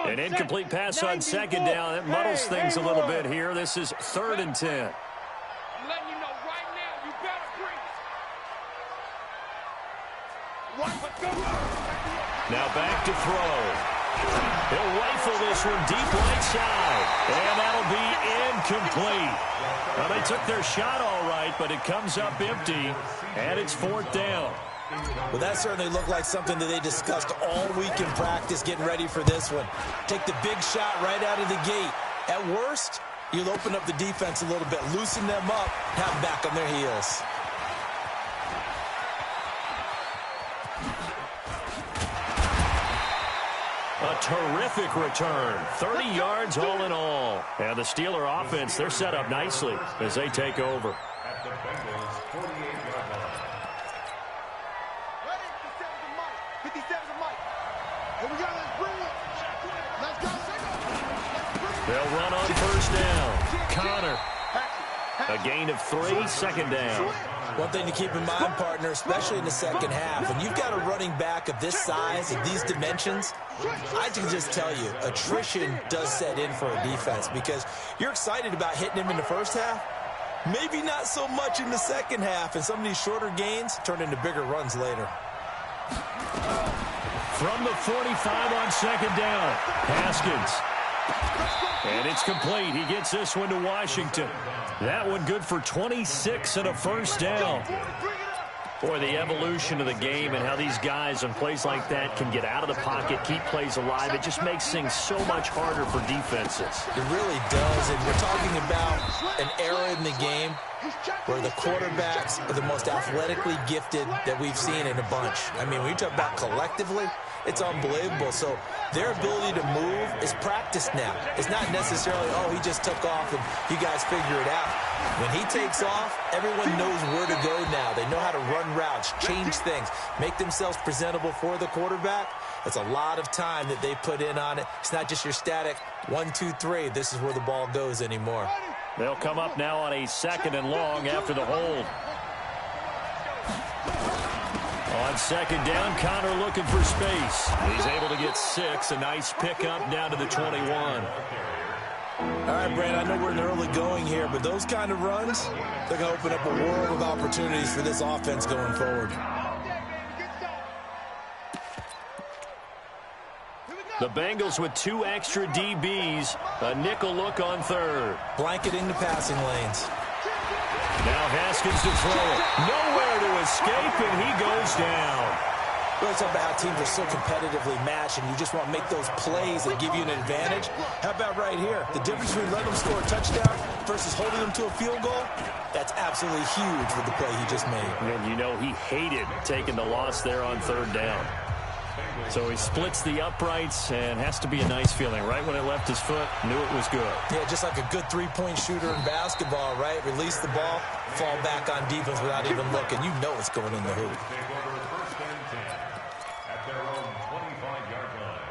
An incomplete pass on 2nd down. That muddles things a little bit here. This is 3rd and 10. I'm letting you know right now, you better bring it. Now back to throw. He'll rifle this one deep right side. And that'll be incomplete. Well, they took their shot all right, but it comes up empty. And it's 4th down. Well, that certainly looked like something that they discussed all week in practice getting ready for this one. Take the big shot right out of the gate. At worst, you'll open up the defense a little bit, loosen them up, have them back on their heels. A terrific return. 30 yards all in all. And the Steeler offense, they're set up nicely as they take over. At the Bengals' 48-yard line. 57's a Mike. Here we go. Let's bring it. Let's go. They'll run on 1st down. Connor. A gain of 3, 2nd down. One thing to keep in mind, partner, especially in the second half, when you've got a running back of this size and these dimensions, I can just tell you, attrition does set in for a defense because you're excited about hitting him in the first half. Maybe not so much in the second half, and some of these shorter gains turn into bigger runs later. From the 45 on 2nd down, Haskins. And it's complete. He gets this one to Washington. That one good for 26 and a 1st down. Boy, the evolution of the game and how these guys on plays like that can get out of the pocket, keep plays alive, it just makes things so much harder for defenses. It really does, and we're talking about an era in the game where the quarterbacks are the most athletically gifted that we've seen in a bunch. I mean, when you talk about collectively, it's unbelievable. So their ability to move is practiced now. It's not necessarily, oh, he just took off and you guys figure it out. When he takes off, everyone knows where to go now. They know how to run routes, change things, make themselves presentable for the quarterback. That's a lot of time that they put in on it. It's not just your static 1, 2, 3. This is where the ball goes anymore. They'll come up now on a 2nd and long after the hold. On 2nd down, Connor looking for space. He's able to get 6. A nice pickup down to the 21. All right, Brad, I know we're in the early going here, but those kind of runs, they're going to open up a world of opportunities for this offense going forward. The Bengals with 2 extra DBs. A nickel look on 3rd. Blanketing the passing lanes. Now Haskins to throw it. Nowhere to escape, and he goes down. We always talk about how teams are so competitively matched, and you just want to make those plays that give you an advantage. How about right here? The difference between letting them score a touchdown versus holding them to a field goal, that's absolutely huge with the play he just made. And you know he hated taking the loss there on 3rd down. So he splits the uprights, and has to be a nice feeling. Right when it left his foot, knew it was good. Yeah, just like a good three-point shooter in basketball, right? Release the ball, fall back on defense without even looking. You know it's going in the hoop. Take over first and 10 at their own 25-yard line.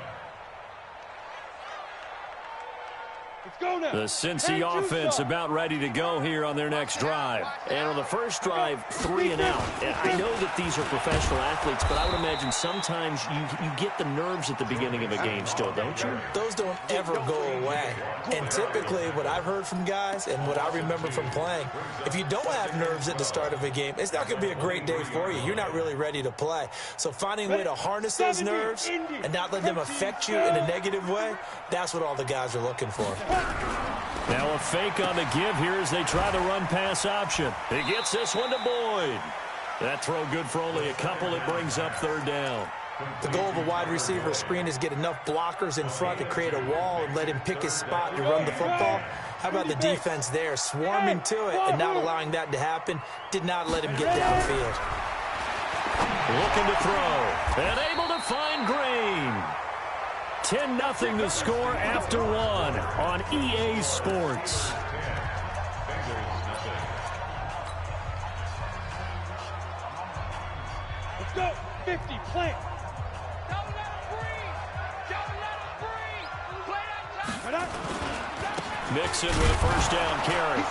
Let's go now. The Cincy offense about ready to go here on their next drive. And on the first drive, 3 and out. I know that these are professional athletes, but I would imagine sometimes you get the nerves at the beginning of a game still, don't you? Those don't ever go away. And typically what I've heard from guys and what I remember from playing, if you don't have nerves at the start of a game, it's not going to be a great day for you. You're not really ready to play. So finding a way to harness those nerves and not let them affect you in a negative way, that's what all the guys are looking for. Now a fake on the give here as they try the run-pass option. He gets this one to Boyd. That throw good for only a couple. It brings up 3rd down. The goal of a wide receiver screen is get enough blockers in front to create a wall and let him pick his spot to run the football. How about the defense there, swarming to it and not allowing that to happen? Did not let him get downfield. Looking to throw, and able to find Green. 10-0 to score after 1 on EA Sports. Let's go. 50, plant. Mixon with a first down carry.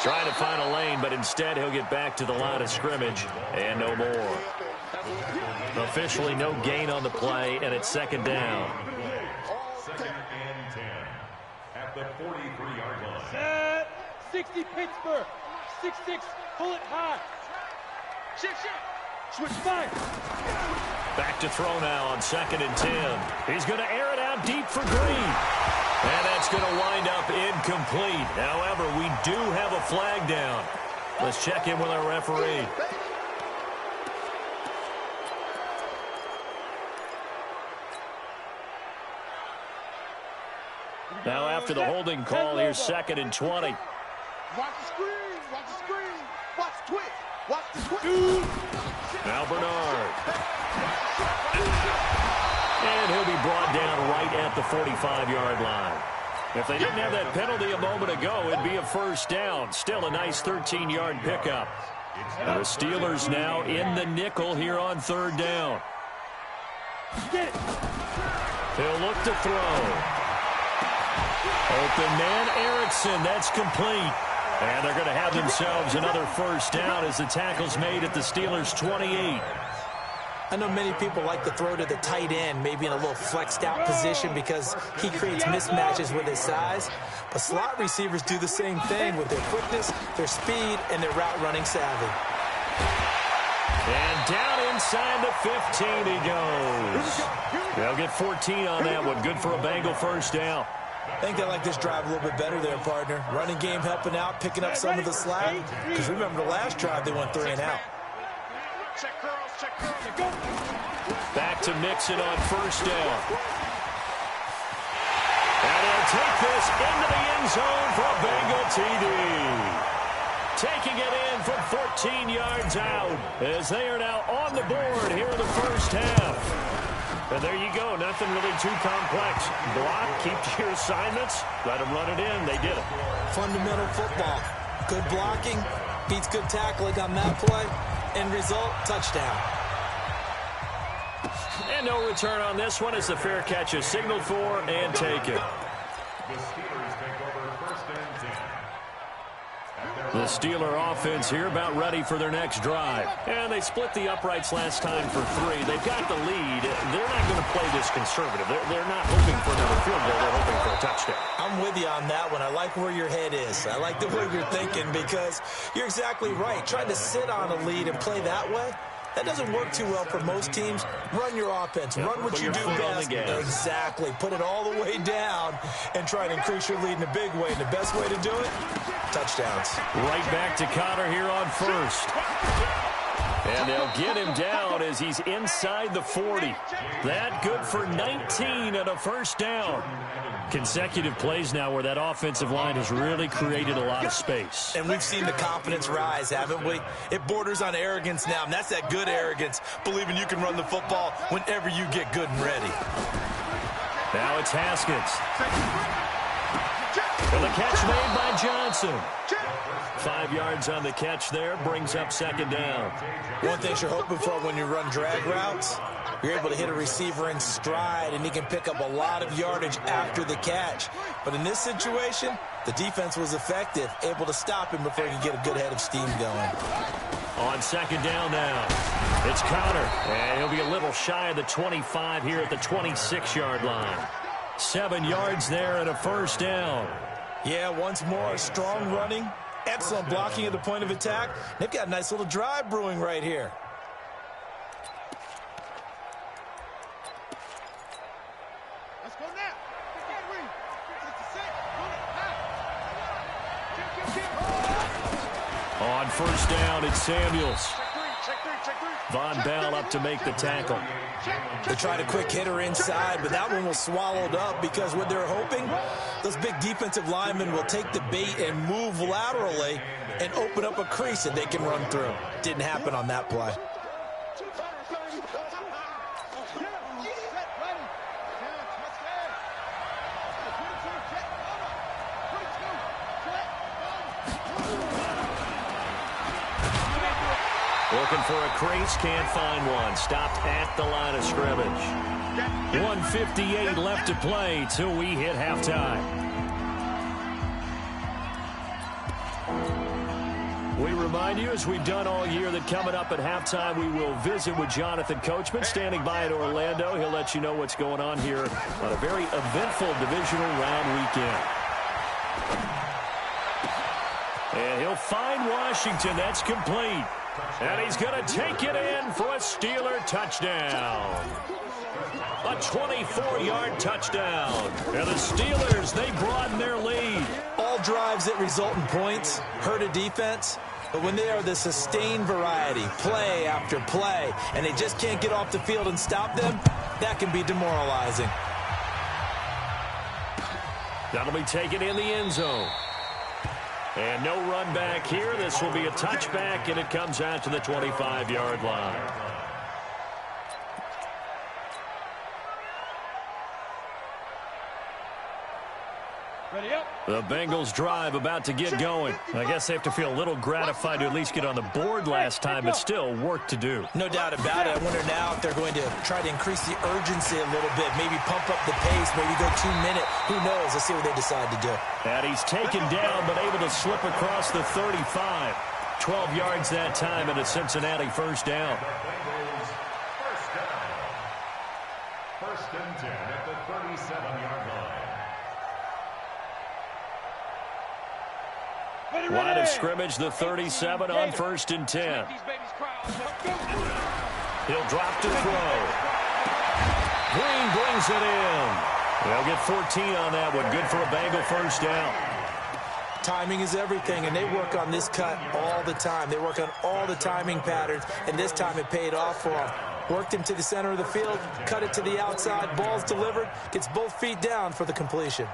Trying to find a lane, but instead he'll get back to the line of scrimmage and no more. Officially no gain on the play, and it's 2nd down. 2nd and 10 at the 43-yard line. Set. 60 Pittsburgh. 6-6. Pull it high. Switch fire. Back to throw now on 2nd and 10. He's going to air it out deep for Green. And that's going to wind up incomplete. However, we do have a flag down. Let's check in with our referee. Now after the holding call, here's 2nd and 20. Watch the screen. Watch the screen. Watch the twitch. Watch the twitch. Now Bernard. And he'll be brought down right at the 45-yard line. If they didn't have that penalty a moment ago, it'd be a first down. Still a nice 13-yard pickup. And the Steelers now in the nickel here on 3rd down. He'll look to throw. Open man, Erickson. That's complete. And they're going to have themselves another first down as the tackle's made at the Steelers' 28. I know many people like to throw to the tight end, maybe in a little flexed out position because he creates mismatches with his size. But slot receivers do the same thing with their quickness, their speed, and their route running savvy. And down inside the 15 he goes. They'll get 14 on that one. Good for a Bengal first down. I think they like this drive a little bit better there, partner. Running game helping out, picking up some of the slack. Because remember the last drive, they went 3 and out. Back to Mixon on first down. And he'll take this into the end zone for a Bengal TD. Taking it in from 14 yards out as they are now on the board here in the first half. And there you go. Nothing really too complex. Block, keep to your assignments, let them run it in. They did it. Fundamental football. Good blocking, beats good tackling on that play. End result, touchdown. And no return on this one as the fair catch is signaled for and taken. The Steelers take over first and 10. The Steeler offense here about ready for their next drive. And they split the uprights last time for 3. They've got the lead. They're not going to play this conservative. They're not hoping for another field goal. They're hoping for a touchdown. I'm with you on that one. I like where your head is. I like the way you're thinking because you're exactly right. Trying to sit on a lead and play that way, that doesn't work too well for most teams. Run your offense. Yep, run what you do best. Exactly. Put it all the way down and try to increase your lead in a big way. And the best way to do it, touchdowns. Right back to Connor here on first. And they'll get him down as he's inside the 40. That good for 19 and a first down. Consecutive plays now where that offensive line has really created a lot of space. And we've seen the confidence rise, haven't we? It borders on arrogance now, and that's that good arrogance, believing you can run the football whenever you get good and ready. Now it's Haskins. And the catch made by Johnson. 5 yards on the catch there, brings up second down. One thing you're hoping for when you run drag routes, you're able to hit a receiver in stride, and he can pick up a lot of yardage after the catch. But in this situation, the defense was effective, able to stop him before he could get a good head of steam going. On second down now, it's Conner, and he'll be a little shy of the 25 here at the 26-yard line. 7 yards there and a first down. Yeah, once more, strong running, excellent blocking at the point of attack. They've got a nice little drive brewing right here. Let's go now. On first down, it's Samuels. Von Bell up to make the tackle. They tried a quick hitter inside, but that one was swallowed up because what they're hoping, those big defensive linemen will take the bait and move laterally and open up a crease that they can run through. Didn't happen on that play. Looking for a crease, can't find one. Stopped at the line of scrimmage. 1:58 left to play till we hit halftime. We remind you, as we've done all year, that coming up at halftime, we will visit with Jonathan Coachman, standing by in Orlando. He'll let you know what's going on here on a very eventful divisional round weekend. And he'll find Washington. That's complete. And he's going to take it in for a Steeler touchdown. A 24-yard touchdown. And the Steelers, they broaden their lead. All drives that result in points hurt a defense, but when they are the sustained variety, play after play, and they just can't get off the field and stop them, that can be demoralizing. That'll be taken in the end zone. And no run back here. This will be a touchback, and it comes out to the 25-yard line. Ready up. The Bengals drive about to get going. I guess they have to feel a little gratified to at least get on the board last time, but still work to do. No doubt about it. I wonder now if they're going to try to increase the urgency a little bit, maybe pump up the pace, maybe go 2 minute. Who knows? Let's see what they decide to do. And he's taken down, but able to slip across the 35. 12 yards that time, and a Cincinnati first down. First and 10 at the 37-yard line. Line of scrimmage, the 37 on first and 10. He'll drop to throw. Green brings it in. They'll get 14 on that one. Good for a Bengal first down. Timing is everything, and they work on this cut all the time. They work on all the timing patterns, and this time it paid off for them. Worked him to the center of the field, cut it to the outside, ball's delivered, gets both feet down for the completion.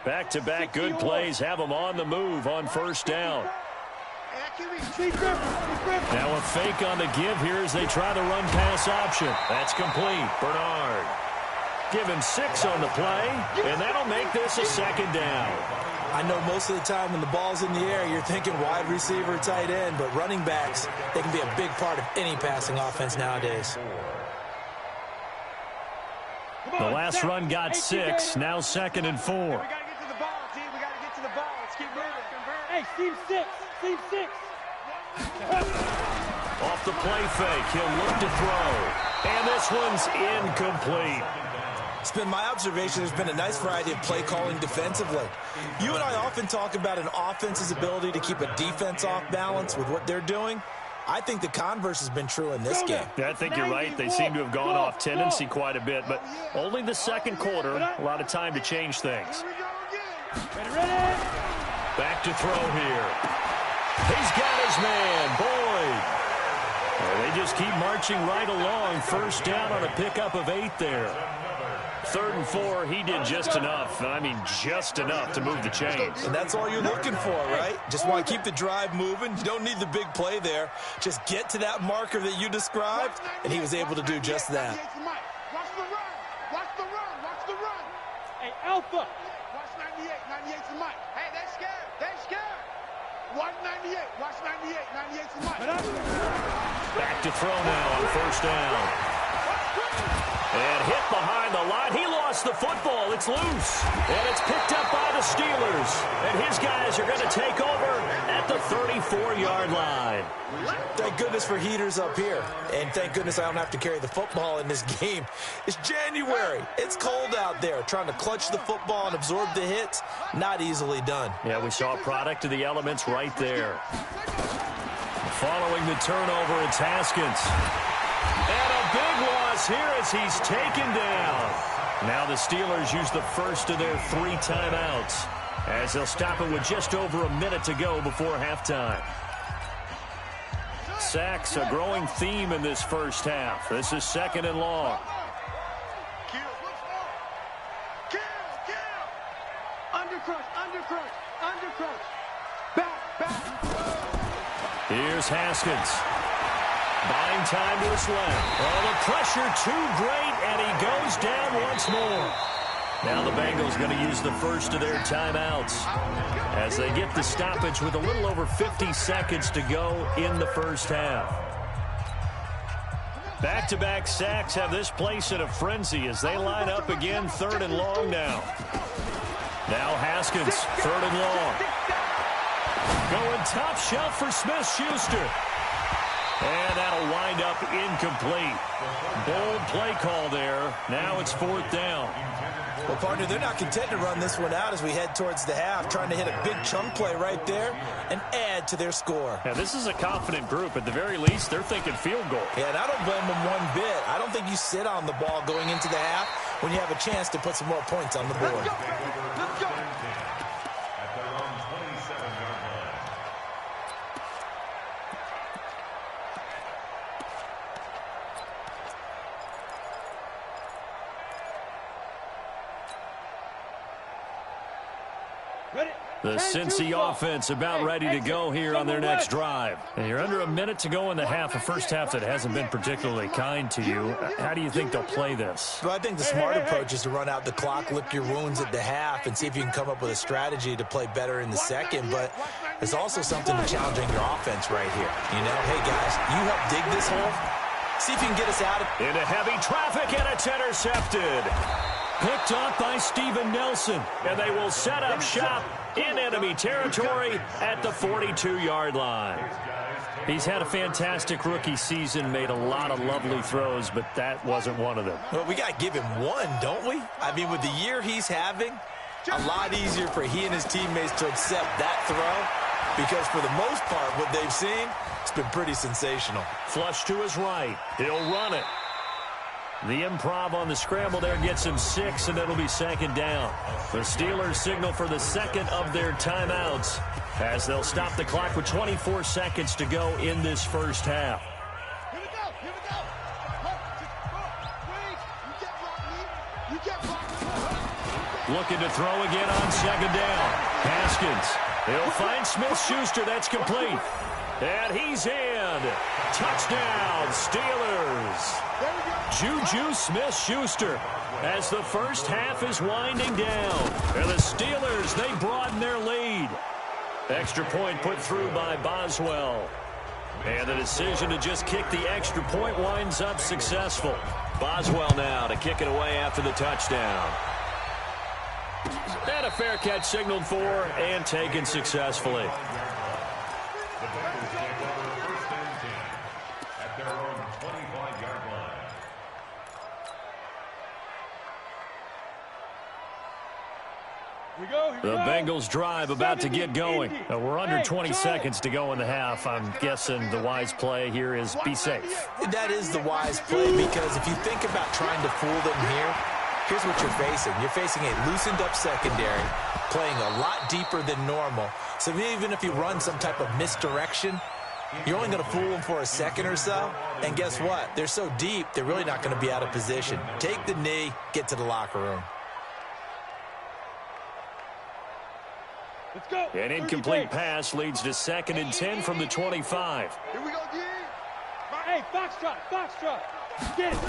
Back-to-back good plays have them on the move on first down. Now a fake on the give here as they try the run-pass option. That's complete. Bernard. Give him 6 on the play, and that'll make this a second down. I know most of the time when the ball's in the air, you're thinking wide receiver, tight end, but running backs, they can be a big part of any passing offense nowadays. The last run got 6, now second and 4. We got to get to the ball, team. We got to get to the ball. Let's keep moving. Hey, Steve 6. Steve 6. Off the play fake, he'll look to throw. And this one's incomplete. It's been my observation there's been a nice variety of play calling defensively. You and I often talk about an offense's ability to keep a defense off balance with what they're doing. I think the converse has been true in this game. Yeah, I think you're right. They seem to have gone off tendency quite a bit, but only the second quarter. A lot of time to change things. Ready. Back to throw here. He's got his man, Boyd. Well, they just keep marching right along. First down on a pickup of 8 there. 3rd and 4, he did just enough. I mean, just enough to move the chains. And that's all you're looking for, right? Just want to keep the drive moving. You don't need the big play there. Just get to that marker that you described, and he was able to do just that. Watch the run. Watch the run. Watch the run. Hey, Alpha. Watch 98. 98 to Mike. Hey, they're scared. They're scared. Watch 98. Watch 98. 98 to Mike. Back to throw now on first down. And hit behind the line. He lost the football. It's loose. And it's picked up by the Steelers. And his guys are going to take over at the 34-yard line. Thank goodness for heaters up here. And thank goodness I don't have to carry the football in this game. It's January. It's cold out there. Trying to clutch the football and absorb the hits, not easily done. Yeah, we saw a product of the elements right there. Following the turnover, it's Haskins. And a big loss here as he's taken down. Now the Steelers use the first of their 3 timeouts as they'll stop it with just over a minute to go before halftime. Sacks, a growing theme in this first half. This is 2nd and long. Kill. Undercrush. Back. Here's Haskins. Buying time to his left. Oh, the pressure too great, and he goes down once more. Now the Bengals going to use the first of their timeouts as they get the stoppage with a little over 50 seconds to go in the first half. Back-to-back sacks have this place in a frenzy as they line up again, 3rd and long now. Now Haskins, 3rd and long. Going top shelf for Smith-Schuster. And that'll wind up incomplete. Bold play call there. Now it's 4th down. Well, partner, they're not content to run this one out as we head towards the half, trying to hit a big chunk play right there and add to their score. Yeah, this is a confident group. At the very least, they're thinking field goal. Yeah, and I don't blame them one bit. I don't think you sit on the ball going into the half when you have a chance to put some more points on the board. Let's go. At their own 27-yard line. Ready. The Cincy offense about ready to go here on their next drive. And you're under a minute to go in the half, a first half that hasn't been particularly kind to you. How do you think they'll play this? Well, I think the smart approach is to run out the clock, lick your wounds at the half, and see if you can come up with a strategy to play better in the second. But there's also something to challenging your offense right here. You know, hey, guys, you help dig this hole. See if you can get us out of it. Into heavy traffic, and it's intercepted. Picked up by Steven Nelson, and they will set up shop in enemy territory at the 42-yard line. He's had a fantastic rookie season, made a lot of lovely throws, but that wasn't one of them. Well, we got to give him one, don't we? I mean, with the year he's having, a lot easier for he and his teammates to accept that throw because for the most part, what they've seen, it's been pretty sensational. Flush to his right. He'll run it. The improv on the scramble there gets him 6, and it'll be 2nd down. The Steelers signal for the 2nd of their timeouts as they'll stop the clock with 24 seconds to go in this first half. Here we go. You get blocked. Looking to throw again on 2nd down. Haskins. He'll find Smith-Schuster. That's complete. And he's in. Touchdown, Steelers. Juju Smith-Schuster as the first half is winding down. And the Steelers, they broaden their lead. Extra point put through by Boswell. And the decision to just kick the extra point winds up successful. Boswell now to kick it away after the touchdown. And a fair catch signaled for and taken successfully. The Bengals take over 1st and 10 at their own 25-yard line. The Bengals drive about to get going. We're under 20 seconds to go in the half. I'm guessing the wise play here is be safe. That is the wise play, because if you think about trying to fool them here, here's what you're facing. You're facing a loosened up secondary, playing a lot deeper than normal. So even if you run some type of misdirection, you're only going to fool them for a second or so. And guess what? They're so deep, they're really not going to be out of position. Take the knee, get to the locker room. Let's go. An incomplete pass leads to 2nd and 10 from the 25. Here we go, G. Hey, Foxtrot. Get it.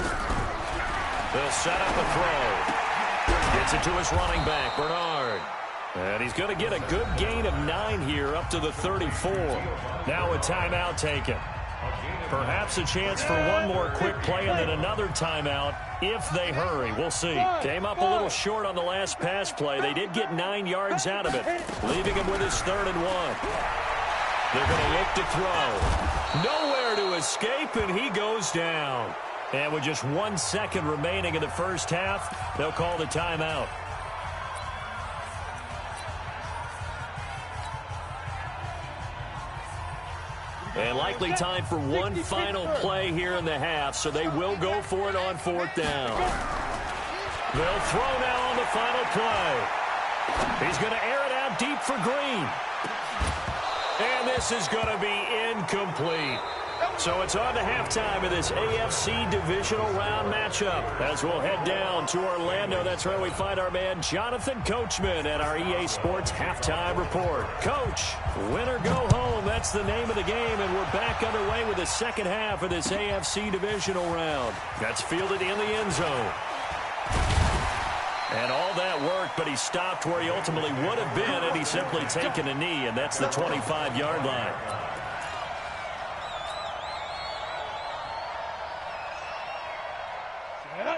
They'll set up a throw. Gets it to his running back, Bernard. And he's going to get a good gain of 9 here up to the 34. Now a timeout taken. Perhaps a chance for one more quick play and then another timeout if they hurry. We'll see. Came up a little short on the last pass play. They did get 9 yards out of it, leaving him with his 3rd and 1. They're going to look to throw. Nowhere to escape, and he goes down. And with just 1 second remaining in the first half, they'll call the timeout. And likely time for one final play here in the half, so they will go for it on 4th down. They'll throw now on the final play. He's going to air it out deep for Green. And this is going to be incomplete. So it's on to halftime of this AFC divisional round matchup as we'll head down to Orlando. That's where we find our man Jonathan Coachman at our EA Sports Halftime Report. Coach, win or go home, that's the name of the game, and we're back underway with the second half of this AFC divisional round. That's fielded in the end zone. And all that work, but he stopped where he ultimately would have been had he simply taken a knee, and that's the 25-yard line.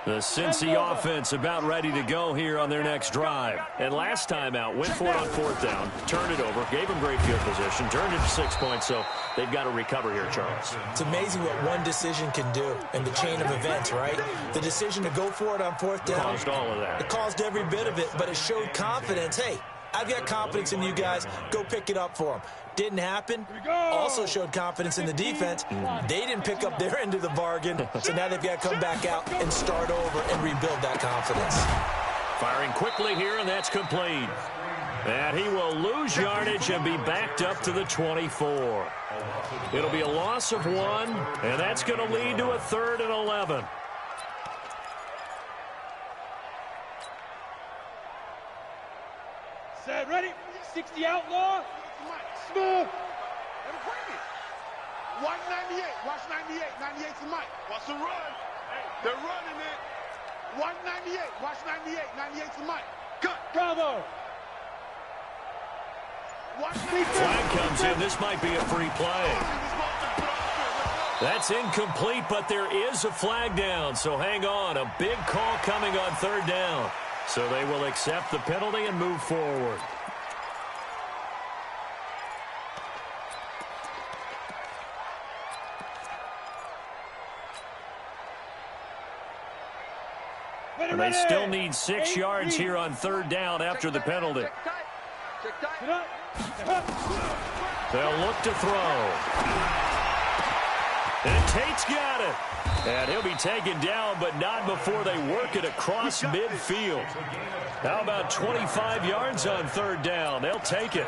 The Cincy offense about ready to go here on their next drive. And last time out, went for it on 4th down, turned it over, gave them great field position, turned it to 6 points, so they've got to recover here, Charles. It's amazing what one decision can do in the chain of events, right? The decision to go for it on 4th down. Caused all of that. It caused every bit of it, but it showed confidence. Hey, I've got confidence in you guys. Go pick it up for them. Didn't happen. Also showed confidence in the defense. They didn't pick up their end of the bargain, so now they've got to come back out and start over and rebuild that confidence. Firing quickly here, and that's complete. And he will lose yardage and be backed up to the 24. It'll be a loss of 1, and that's going to lead to a 3rd and 11. Set, ready? 60 outlaw. Smooth. 198. Watch 98. 98 to Mike. Watch the run. They're running it. 198. Watch 98. 98 to Mike. Cut. Bravo. Flag comes in. This might be a free play. That's incomplete, but there is a flag down, so hang on. A big call coming on 3rd down. So they will accept the penalty and move forward. And they still need 6 yards here on 3rd down after the penalty. They'll look to throw. And Tate's got it. And he'll be taken down, but not before they work it across midfield. How about 25 yards on 3rd down? They'll take it.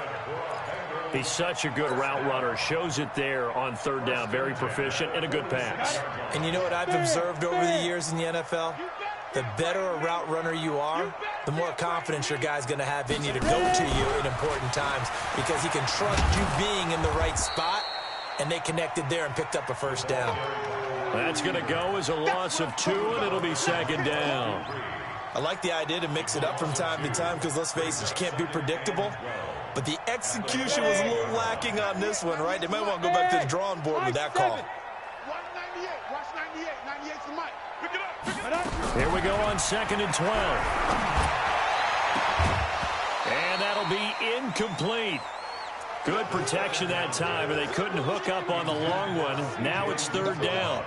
He's such a good route runner. Shows it there on 3rd down. Very proficient and a good pass. And you know what I've observed over the years in the NFL? The better a route runner you are, the more confidence your guy's going to have in you to go to you in important times, because he can trust you being in the right spot, and they connected there and picked up a 1st down. That's going to go as a loss of 2, and it'll be 2nd down. I like the idea to mix it up from time to time because, let's face it, you can't be predictable. But the execution was a little lacking on this one, right? They might want to go back to the drawing board with that call. 198. Watch 98. 98 to Mike. Pick it up. Pick it up. Here we go on 2nd and 12. And that'll be incomplete. Good protection that time, and they couldn't hook up on the long one. Now it's 3rd down.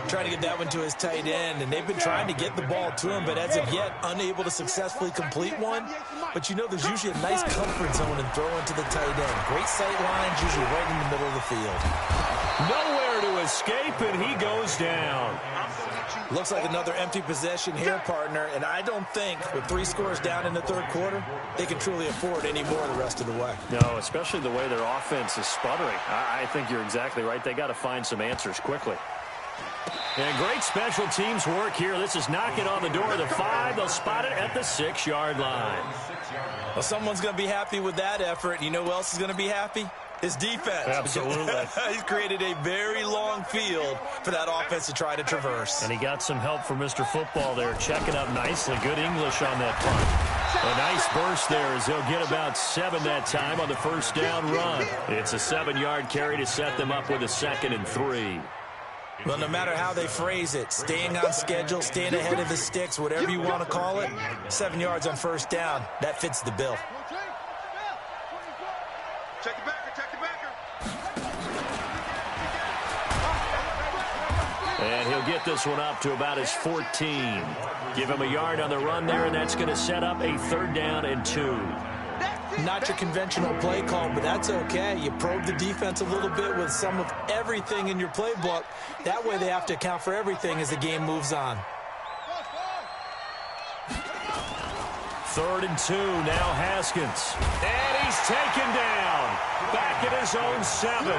Trying to get that one to his tight end, and they've been trying to get the ball to him, but as of yet, unable to successfully complete one. But you know there's usually a nice comfort zone in throwing to the tight end. Great sight lines, usually right in the middle of the field. Nowhere to escape, and he goes down. Looks like another empty possession here, partner, and I don't think with 3 scores down in the third quarter, they can truly afford any more the rest of the way. No, especially the way their offense is sputtering. I think you're exactly right. They got to find some answers quickly. And great special teams work here. This is knocking on the door of the 5. They'll spot it at the 6-yard line. Well, someone's going to be happy with that effort. You know who else is going to be happy? His defense. Absolutely. He's created a very long field for that offense to try to traverse. And he got some help from Mr. Football there, checking up nicely. Good English on that punt. A nice burst there as they'll get about 7 that time on the first down run. It's a 7-yard carry to set them up with a 2nd and 3. Well, no matter how they phrase it, staying on schedule, staying ahead of the sticks, whatever you want to call it, 7 yards on first down, that fits the bill. Check the backer, check the backer. And he'll get this one up to about his 14. Give him a yard on the run there, and that's going to set up a 3rd down and 2. Not your conventional play call, but that's okay. You probe the defense a little bit with some of everything in your playbook. That way they have to account for everything as the game moves on. 3rd and 2, now Haskins. And he's taken down. Back at his own 7.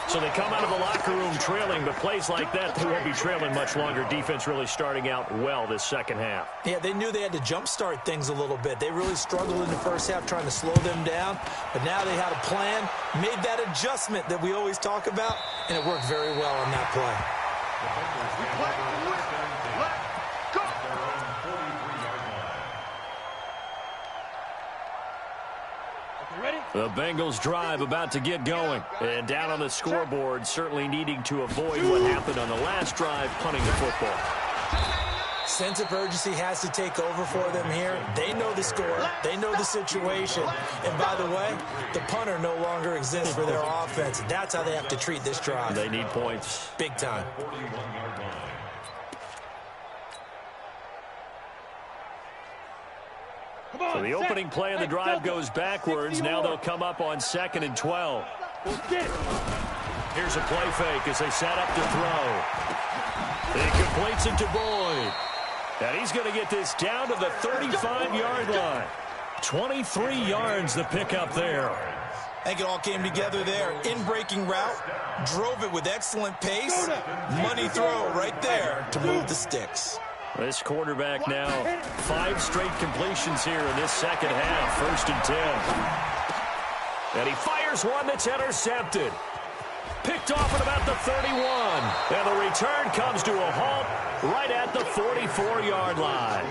So they come out of the locker room trailing, but plays like that, they won't be trailing much longer. Defense really starting out well this second half. Yeah, they knew they had to jumpstart things a little bit. They really struggled in the first half trying to slow them down, but now they had a plan, made that adjustment that we always talk about, and it worked very well on that play. The Bengals drive about to get going. And down on the scoreboard, certainly needing to avoid what happened on the last drive, punting the football. Sense of urgency has to take over for them here. They know the score. They know the situation. And by the way, the punter no longer exists for their offense. That's how they have to treat this drive. They need points. Big time. So the opening play of the drive goes backwards. Now they'll come up on 2nd and 12. Here's a play fake as they set up to throw. He completes it to Boyd. And he's going to get this down to the 35-yard line. 23 yards the pickup there. I think it all came together there. In-breaking route, drove it with excellent pace. Money throw right there to move the sticks. This quarterback now 5 straight completions here in this second half. 1st and 10. And he fires one that's intercepted. Picked off at about the 31. And the return comes to a halt right at the 44-yard line.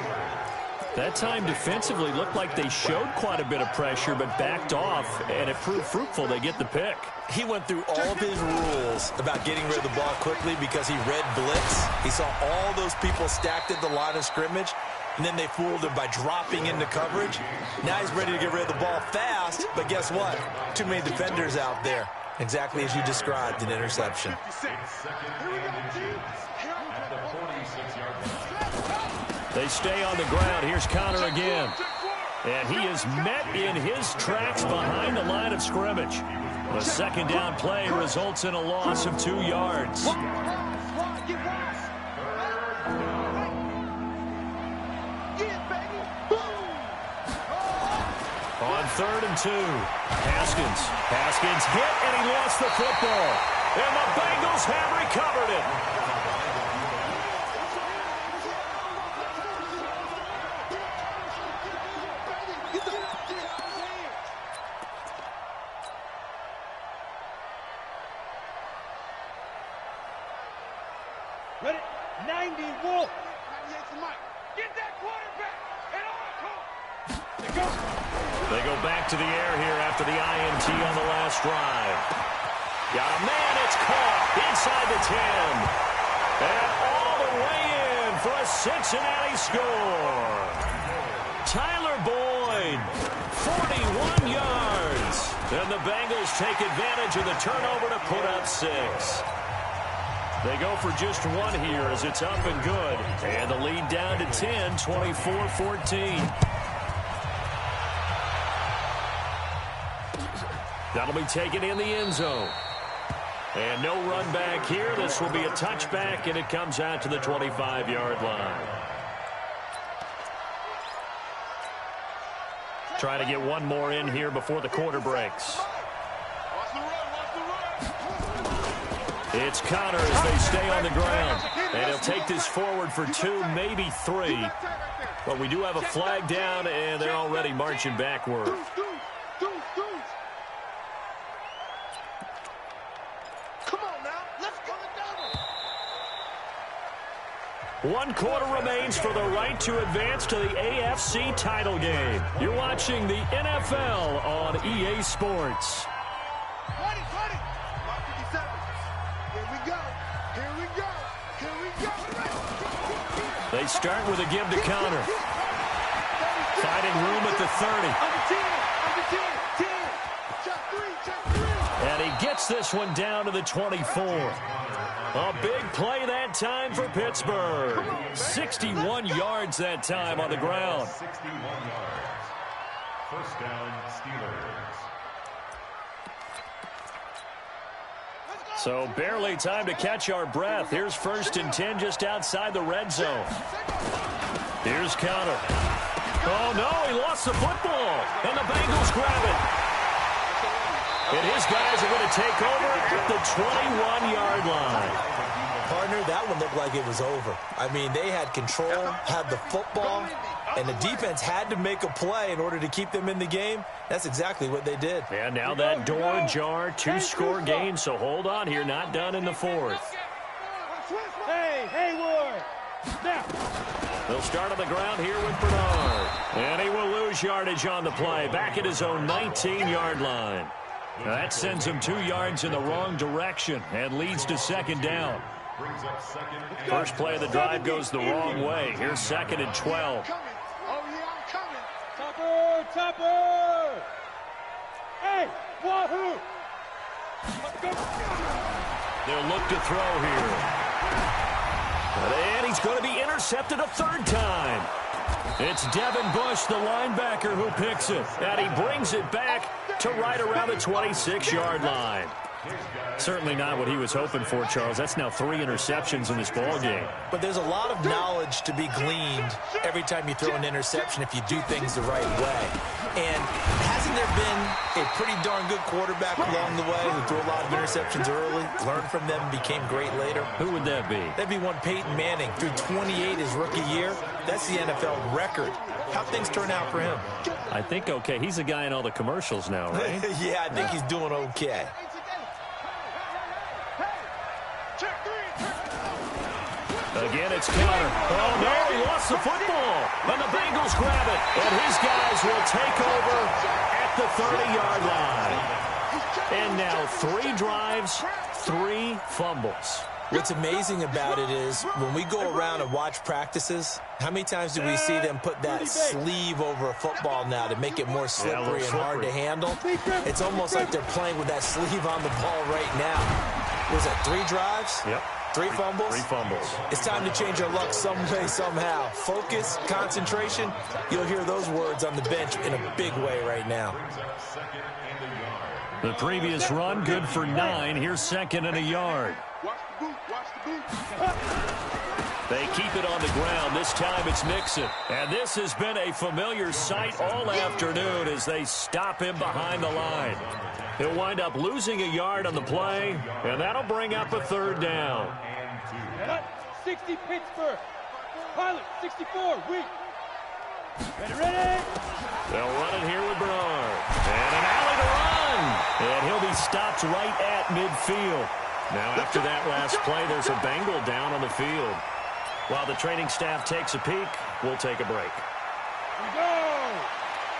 That time defensively looked like they showed quite a bit of pressure but backed off, and it proved fruitful. They get the pick. He went through all of his rules about getting rid of the ball quickly because he read blitz. He saw all those people stacked at the line of scrimmage, and then they fooled him by dropping into coverage. Now he's ready to get rid of the ball fast, but guess what? Too many defenders out there. Exactly as you described, an interception. They stay on the ground. Here's Connor again. And he is met in his tracks behind the line of scrimmage. The 2nd down play results in a loss of 2 yards. On 3rd and 2, Haskins hit, and he lost the football. And the Bengals have recovered it. Ready? 90 Wolf. 98 to Mike. Get that quarterback. And on. They go back to the air here after the INT on the last drive. Got a man, it's caught inside the 10. And all the way in for a Cincinnati score. Tyler Boyd, 41 yards. And the Bengals take advantage of the turnover to put up 6. They go for just one here as it's up and good. And the lead down to 10, 24-14. That'll be taken in the end zone. And no run back here. This will be a touchback, and it comes out to the 25-yard line. Trying to get one more in here before the quarter breaks. It's Connor as they stay on the ground. And he'll take this forward for 2, maybe 3. But we do have a flag down, and they're already marching backward. One quarter remains for the right to advance to the AFC title game. You're watching the NFL on EA Sports. 20. Mark 57. Here we go. Here we go. Here we go. They start with a give to Connor. Finding room at the 30. And he gets this one down to the 24. A big play that time for Pittsburgh. 61 yards that time on the ground. 61 yards. First down, Steelers. So barely time to catch our breath. Here's 1st and 10 just outside the red zone. Here's Connor. Oh, no, he lost the football. And the Bengals grab it. And his guys are going to take over at the 21-yard line. Partner, that one looked like it was over. I mean, they had control, had the football, and the defense had to make a play in order to keep them in the game. That's exactly what they did. And now that door ajar, 2-score game, so hold on here, not done in the 4th. Hey, Hayward! Now. They'll start on the ground here with Bernard. And he will lose yardage on the play, back at his own 19-yard line. That sends him 2 yards in the wrong direction and leads to 2nd down. First play of the drive goes the wrong way. Here's 2nd and 12. Topper! Hey, wahoo! They'll look to throw here. And he's going to be intercepted a 3rd time. It's Devin Bush, the linebacker, who picks it. And he brings it back to right around the 26-yard line. Certainly not what he was hoping for, Charles. That's now 3 interceptions in this ball game. But there's a lot of knowledge to be gleaned every time you throw an interception if you do things the right way. And hasn't there been a pretty darn good quarterback along the way who threw a lot of interceptions early, learned from them, became great later? Who would that be? That'd be one Peyton Manning. Threw 28 his rookie year. That's the NFL record. How'd things turn out for him? I think okay. He's the guy in all the commercials now, right? Yeah, I think he's doing okay. Again, it's Connor. Oh, no, he lost the football. And the Bengals grab it. And his guys will take over at the 30-yard line. And now 3 drives, 3 fumbles. What's amazing about it is when we go around and watch practices, how many times do we see them put that sleeve over a football now to make it more slippery and hard to handle? It's almost like they're playing with that sleeve on the ball right now. Was that 3 drives? Yep. 3 fumbles? 3 fumbles. It's time to change our luck some way, somehow. Focus, concentration. You'll hear those words on the bench in a big way right now. The previous run, good for 9. Here's 2nd and a yard. They keep it on the ground. This time it's Mixon. And this has been a familiar sight all afternoon as they stop him behind the line. He'll wind up losing a yard on the play, and that'll bring up a 3rd down. 60 Pittsburgh. Pilot, 64, weak. Ready? They'll run it here with Bernard. And an alley to run. And he'll be stopped right at midfield. Now after that last play, there's a Bengal down on the field. While the training staff takes a peek, we'll take a break. We go.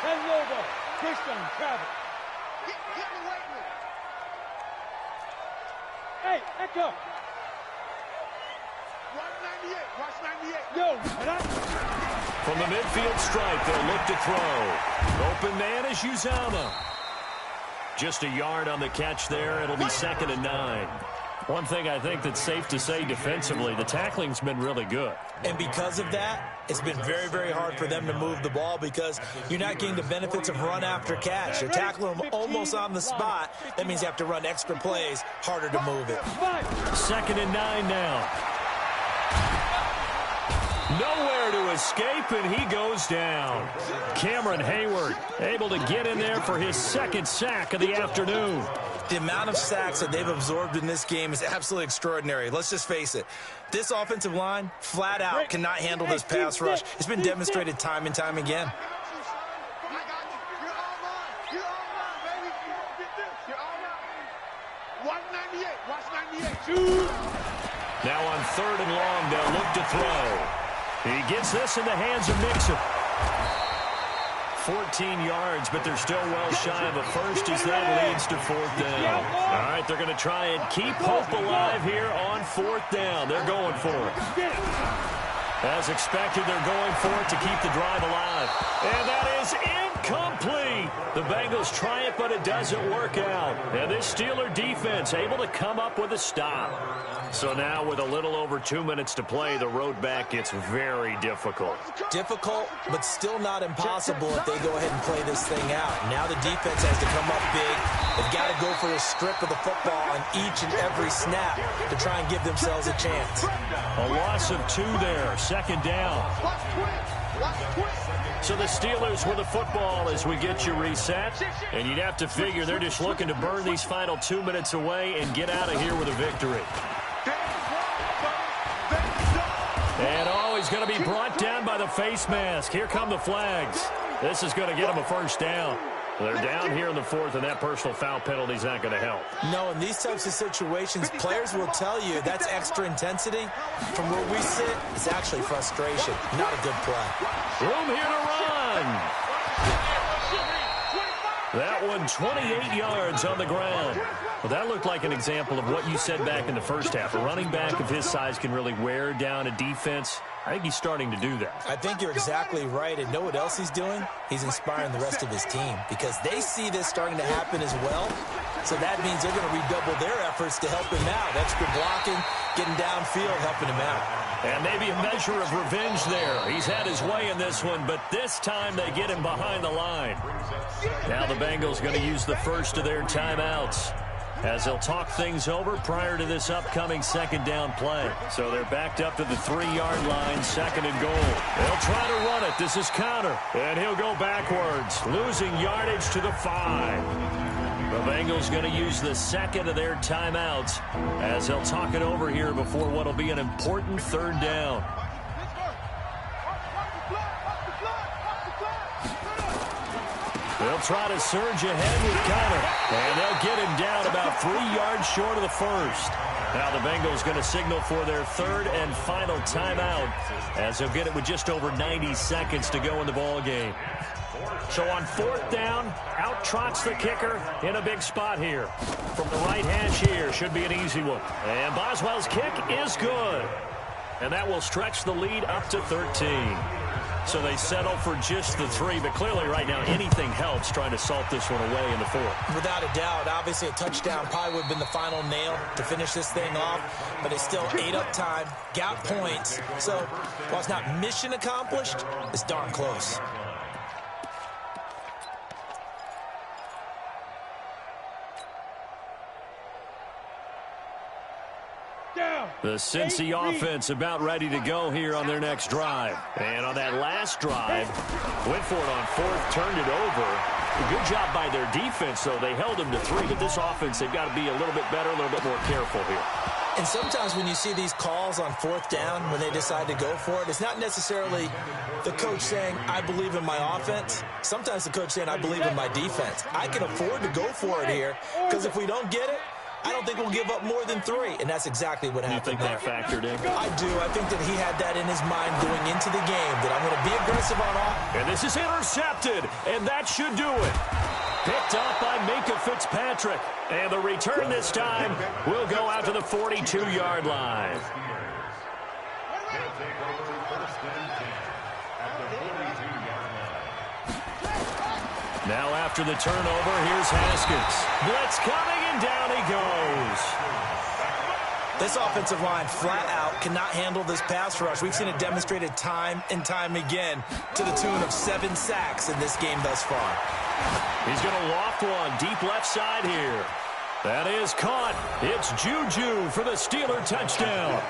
Ken Lobo, Christian Travis. Hey, Echo. Watch 98. Yo, From the midfield stripe, they'll look to throw. Open man is Uzama. Just a yard on the catch there. It'll be 2nd and 9. One thing I think that's safe to say defensively, the tackling's been really good. And because of that, it's been very, very hard for them to move the ball because you're not getting the benefits of run after catch. You're tackling them almost on the spot. That means you have to run extra plays, harder to move it. 2nd and 9 now. Nowhere to escape, and he goes down. Cameron Hayward able to get in there for his 2nd sack of the afternoon. The amount of sacks that they've absorbed in this game is absolutely extraordinary. Let's just face it. This offensive line, flat out, cannot handle this pass rush. It's been demonstrated time and time again. Now on 3rd and long, they'll look to throw. He gets this in the hands of Mixon. 14 yards, but they're still well shy of a first as that leads to 4th down. All right, they're going to try and keep hope alive here on 4th down. They're going for it. As expected, they're going for it to keep the drive alive. And that is incomplete. The Bengals try it, but it doesn't work out. And this Steeler defense able to come up with a stop. So now with a little over 2 minutes to play, the road back gets very difficult. Difficult, but still not impossible if they go ahead and play this thing out. Now the defense has to come up big. They've got to go for a strip of the football on each and every snap to try and give themselves a chance. A loss of 2 there, 2nd down. So the Steelers with the football as we get you reset. And you'd have to figure they're just looking to burn these final 2 minutes away and get out of here with a victory. And he's going to be brought down by the face mask. Here come the flags. This is going to get him a 1st down. They're down here in the 4th, and that personal foul penalty is not going to help. No, in these types of situations, players will tell you that's extra intensity. From where we sit, it's actually frustration, not a good play. Room here to run. That one 28 yards on the ground. Well, that looked like an example of what you said back in the first half. A running back of his size can really wear down a defense. I think he's starting to do that. I think you're exactly right. And know what else he's doing? He's inspiring the rest of his team because they see this starting to happen as well. So that means they're going to redouble their efforts to help him out. Extra blocking, getting downfield, helping him out. And maybe a measure of revenge there. He's had his way in this one, but this time they get him behind the line. Now the Bengals going to use the first of their timeouts as they'll talk things over prior to this upcoming 2nd down play. So they're backed up to the 3-yard line, 2nd and goal. They'll try to run it. This is Conner, and he'll go backwards, losing yardage to the 5. The Bengals going to use the 2nd of their timeouts as they'll talk it over here before what will be an important 3rd down. They'll try to surge ahead with Conner, and they'll get him down about 3 yards short of the 1st. Now the Bengals going to signal for their 3rd and final timeout as they'll get it with just over 90 seconds to go in the ball game. So on 4th down, out trots the kicker in a big spot here. From the right hash here, should be an easy one. And Boswell's kick is good. And that will stretch the lead up to 13. So they settle for just the 3, but clearly right now anything helps trying to salt this one away in the 4th. Without a doubt, obviously a touchdown probably would have been the final nail to finish this thing off, but it's still ate up time, got points. So while it's not mission accomplished, it's darn close. The Cincy offense about ready to go here on their next drive. And on that last drive, went for it on 4th, turned it over. A good job by their defense, though. They held them to 3, but this offense, they've got to be a little bit better, a little bit more careful here. And sometimes when you see these calls on 4th down, when they decide to go for it, it's not necessarily the coach saying, I believe in my offense. Sometimes the coach saying, I believe in my defense. I can afford to go for it here, because if we don't get it, I don't think we'll give up more than 3, and that's exactly what happened. You think that factored in? I do. I think that he had that in his mind going into the game, that I'm going to be aggressive on offense. And this is intercepted, and that should do it. Picked up by Minkah Fitzpatrick. And the return this time will go out to the 42-yard line. Now after the turnover, here's Haskins. Blitz coming, and down he goes. This offensive line flat out cannot handle this pass rush. We've seen it demonstrated time and time again to the tune of 7 sacks in this game thus far. He's going to loft one deep left side here. That is caught. It's Juju for the Steeler touchdown.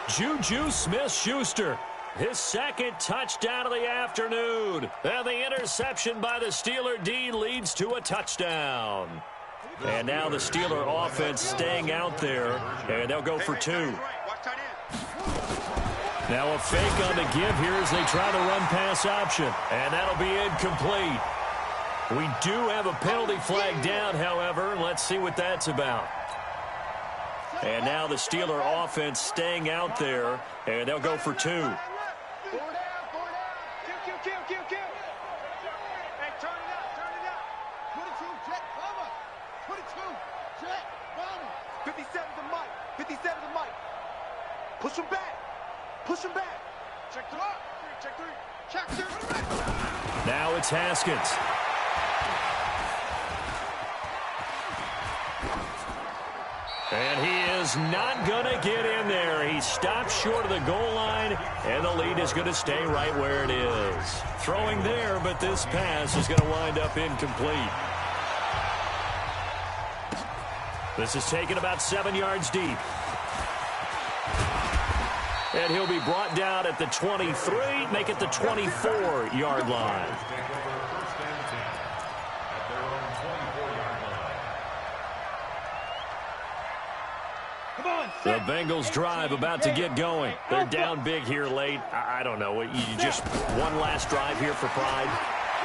Juju Smith-Schuster, his second touchdown of the afternoon. And the interception by the Steeler D leads to a touchdown. And now the Steeler offense staying out there, and they'll go for 2. Now a fake on the give here as they try the run-pass option, and that'll be incomplete. We do have a penalty flag down, however. Let's see what that's about. And now the Steeler offense staying out there, and they'll go for 2. Push him back. Push him back. Check 3. Check 3. Check 3. Now it's Haskins. And he is not going to get in there. He stopped short of the goal line, and the lead is going to stay right where it is. Throwing there, but this pass is going to wind up incomplete. This is taken about 7 yards deep. And he'll be brought down at the 23, make it the 24-yard line. The Bengals drive about to get going. They're down big here late. I don't know. You just one last drive here for pride.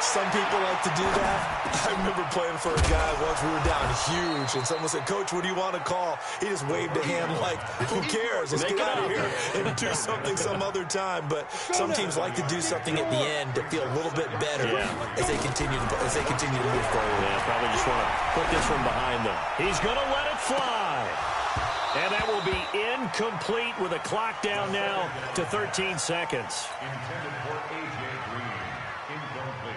Some people like to do that. I remember playing for a guy once. We were down huge, and someone said, "Coach, what do you want to call?" He just waved a hand like, who cares? Let's get out of here and do something some other time. But some teams like to do something at the end to feel a little bit better as they continue to move forward. Yeah, probably just want to put this one behind them. He's going to let it fly. And that will be incomplete with a clock down now to 13 seconds. Intended for A.J. Green. Incomplete.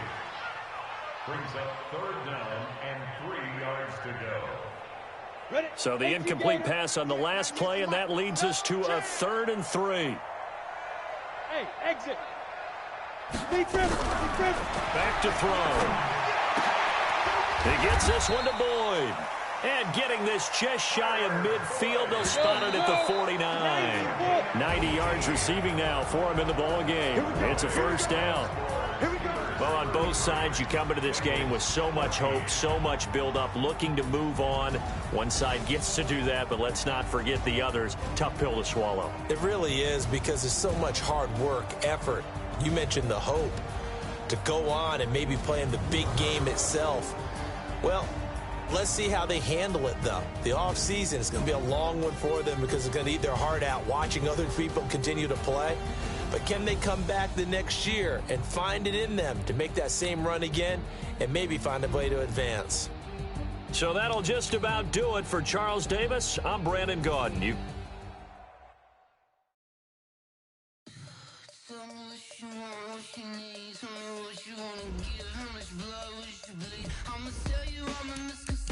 Brings up 3rd down and 3 yards to go. So the incomplete pass on the last play, and that leads us to a 3rd and 3. Hey, exit. Back to throw. He gets this one to Boyd. And getting this just shy of midfield, they'll spot it at the 49. 90 yards receiving now for him in the ball game. It's a 1st down. Well, on both sides, you come into this game with so much hope, so much build-up, looking to move on. One side gets to do that, but let's not forget the others. Tough pill to swallow. It really is, because there's so much hard work, effort. You mentioned the hope to go on and maybe play in the big game itself. Well, let's see how they handle it, though. The offseason is going to be a long one for them because it's going to eat their heart out watching other people continue to play. But can they come back the next year and find it in them to make that same run again and maybe find a way to advance? So that'll just about do it for Charles Davis. I'm Brandon Gaudin. I'ma tell you I'm a misconception.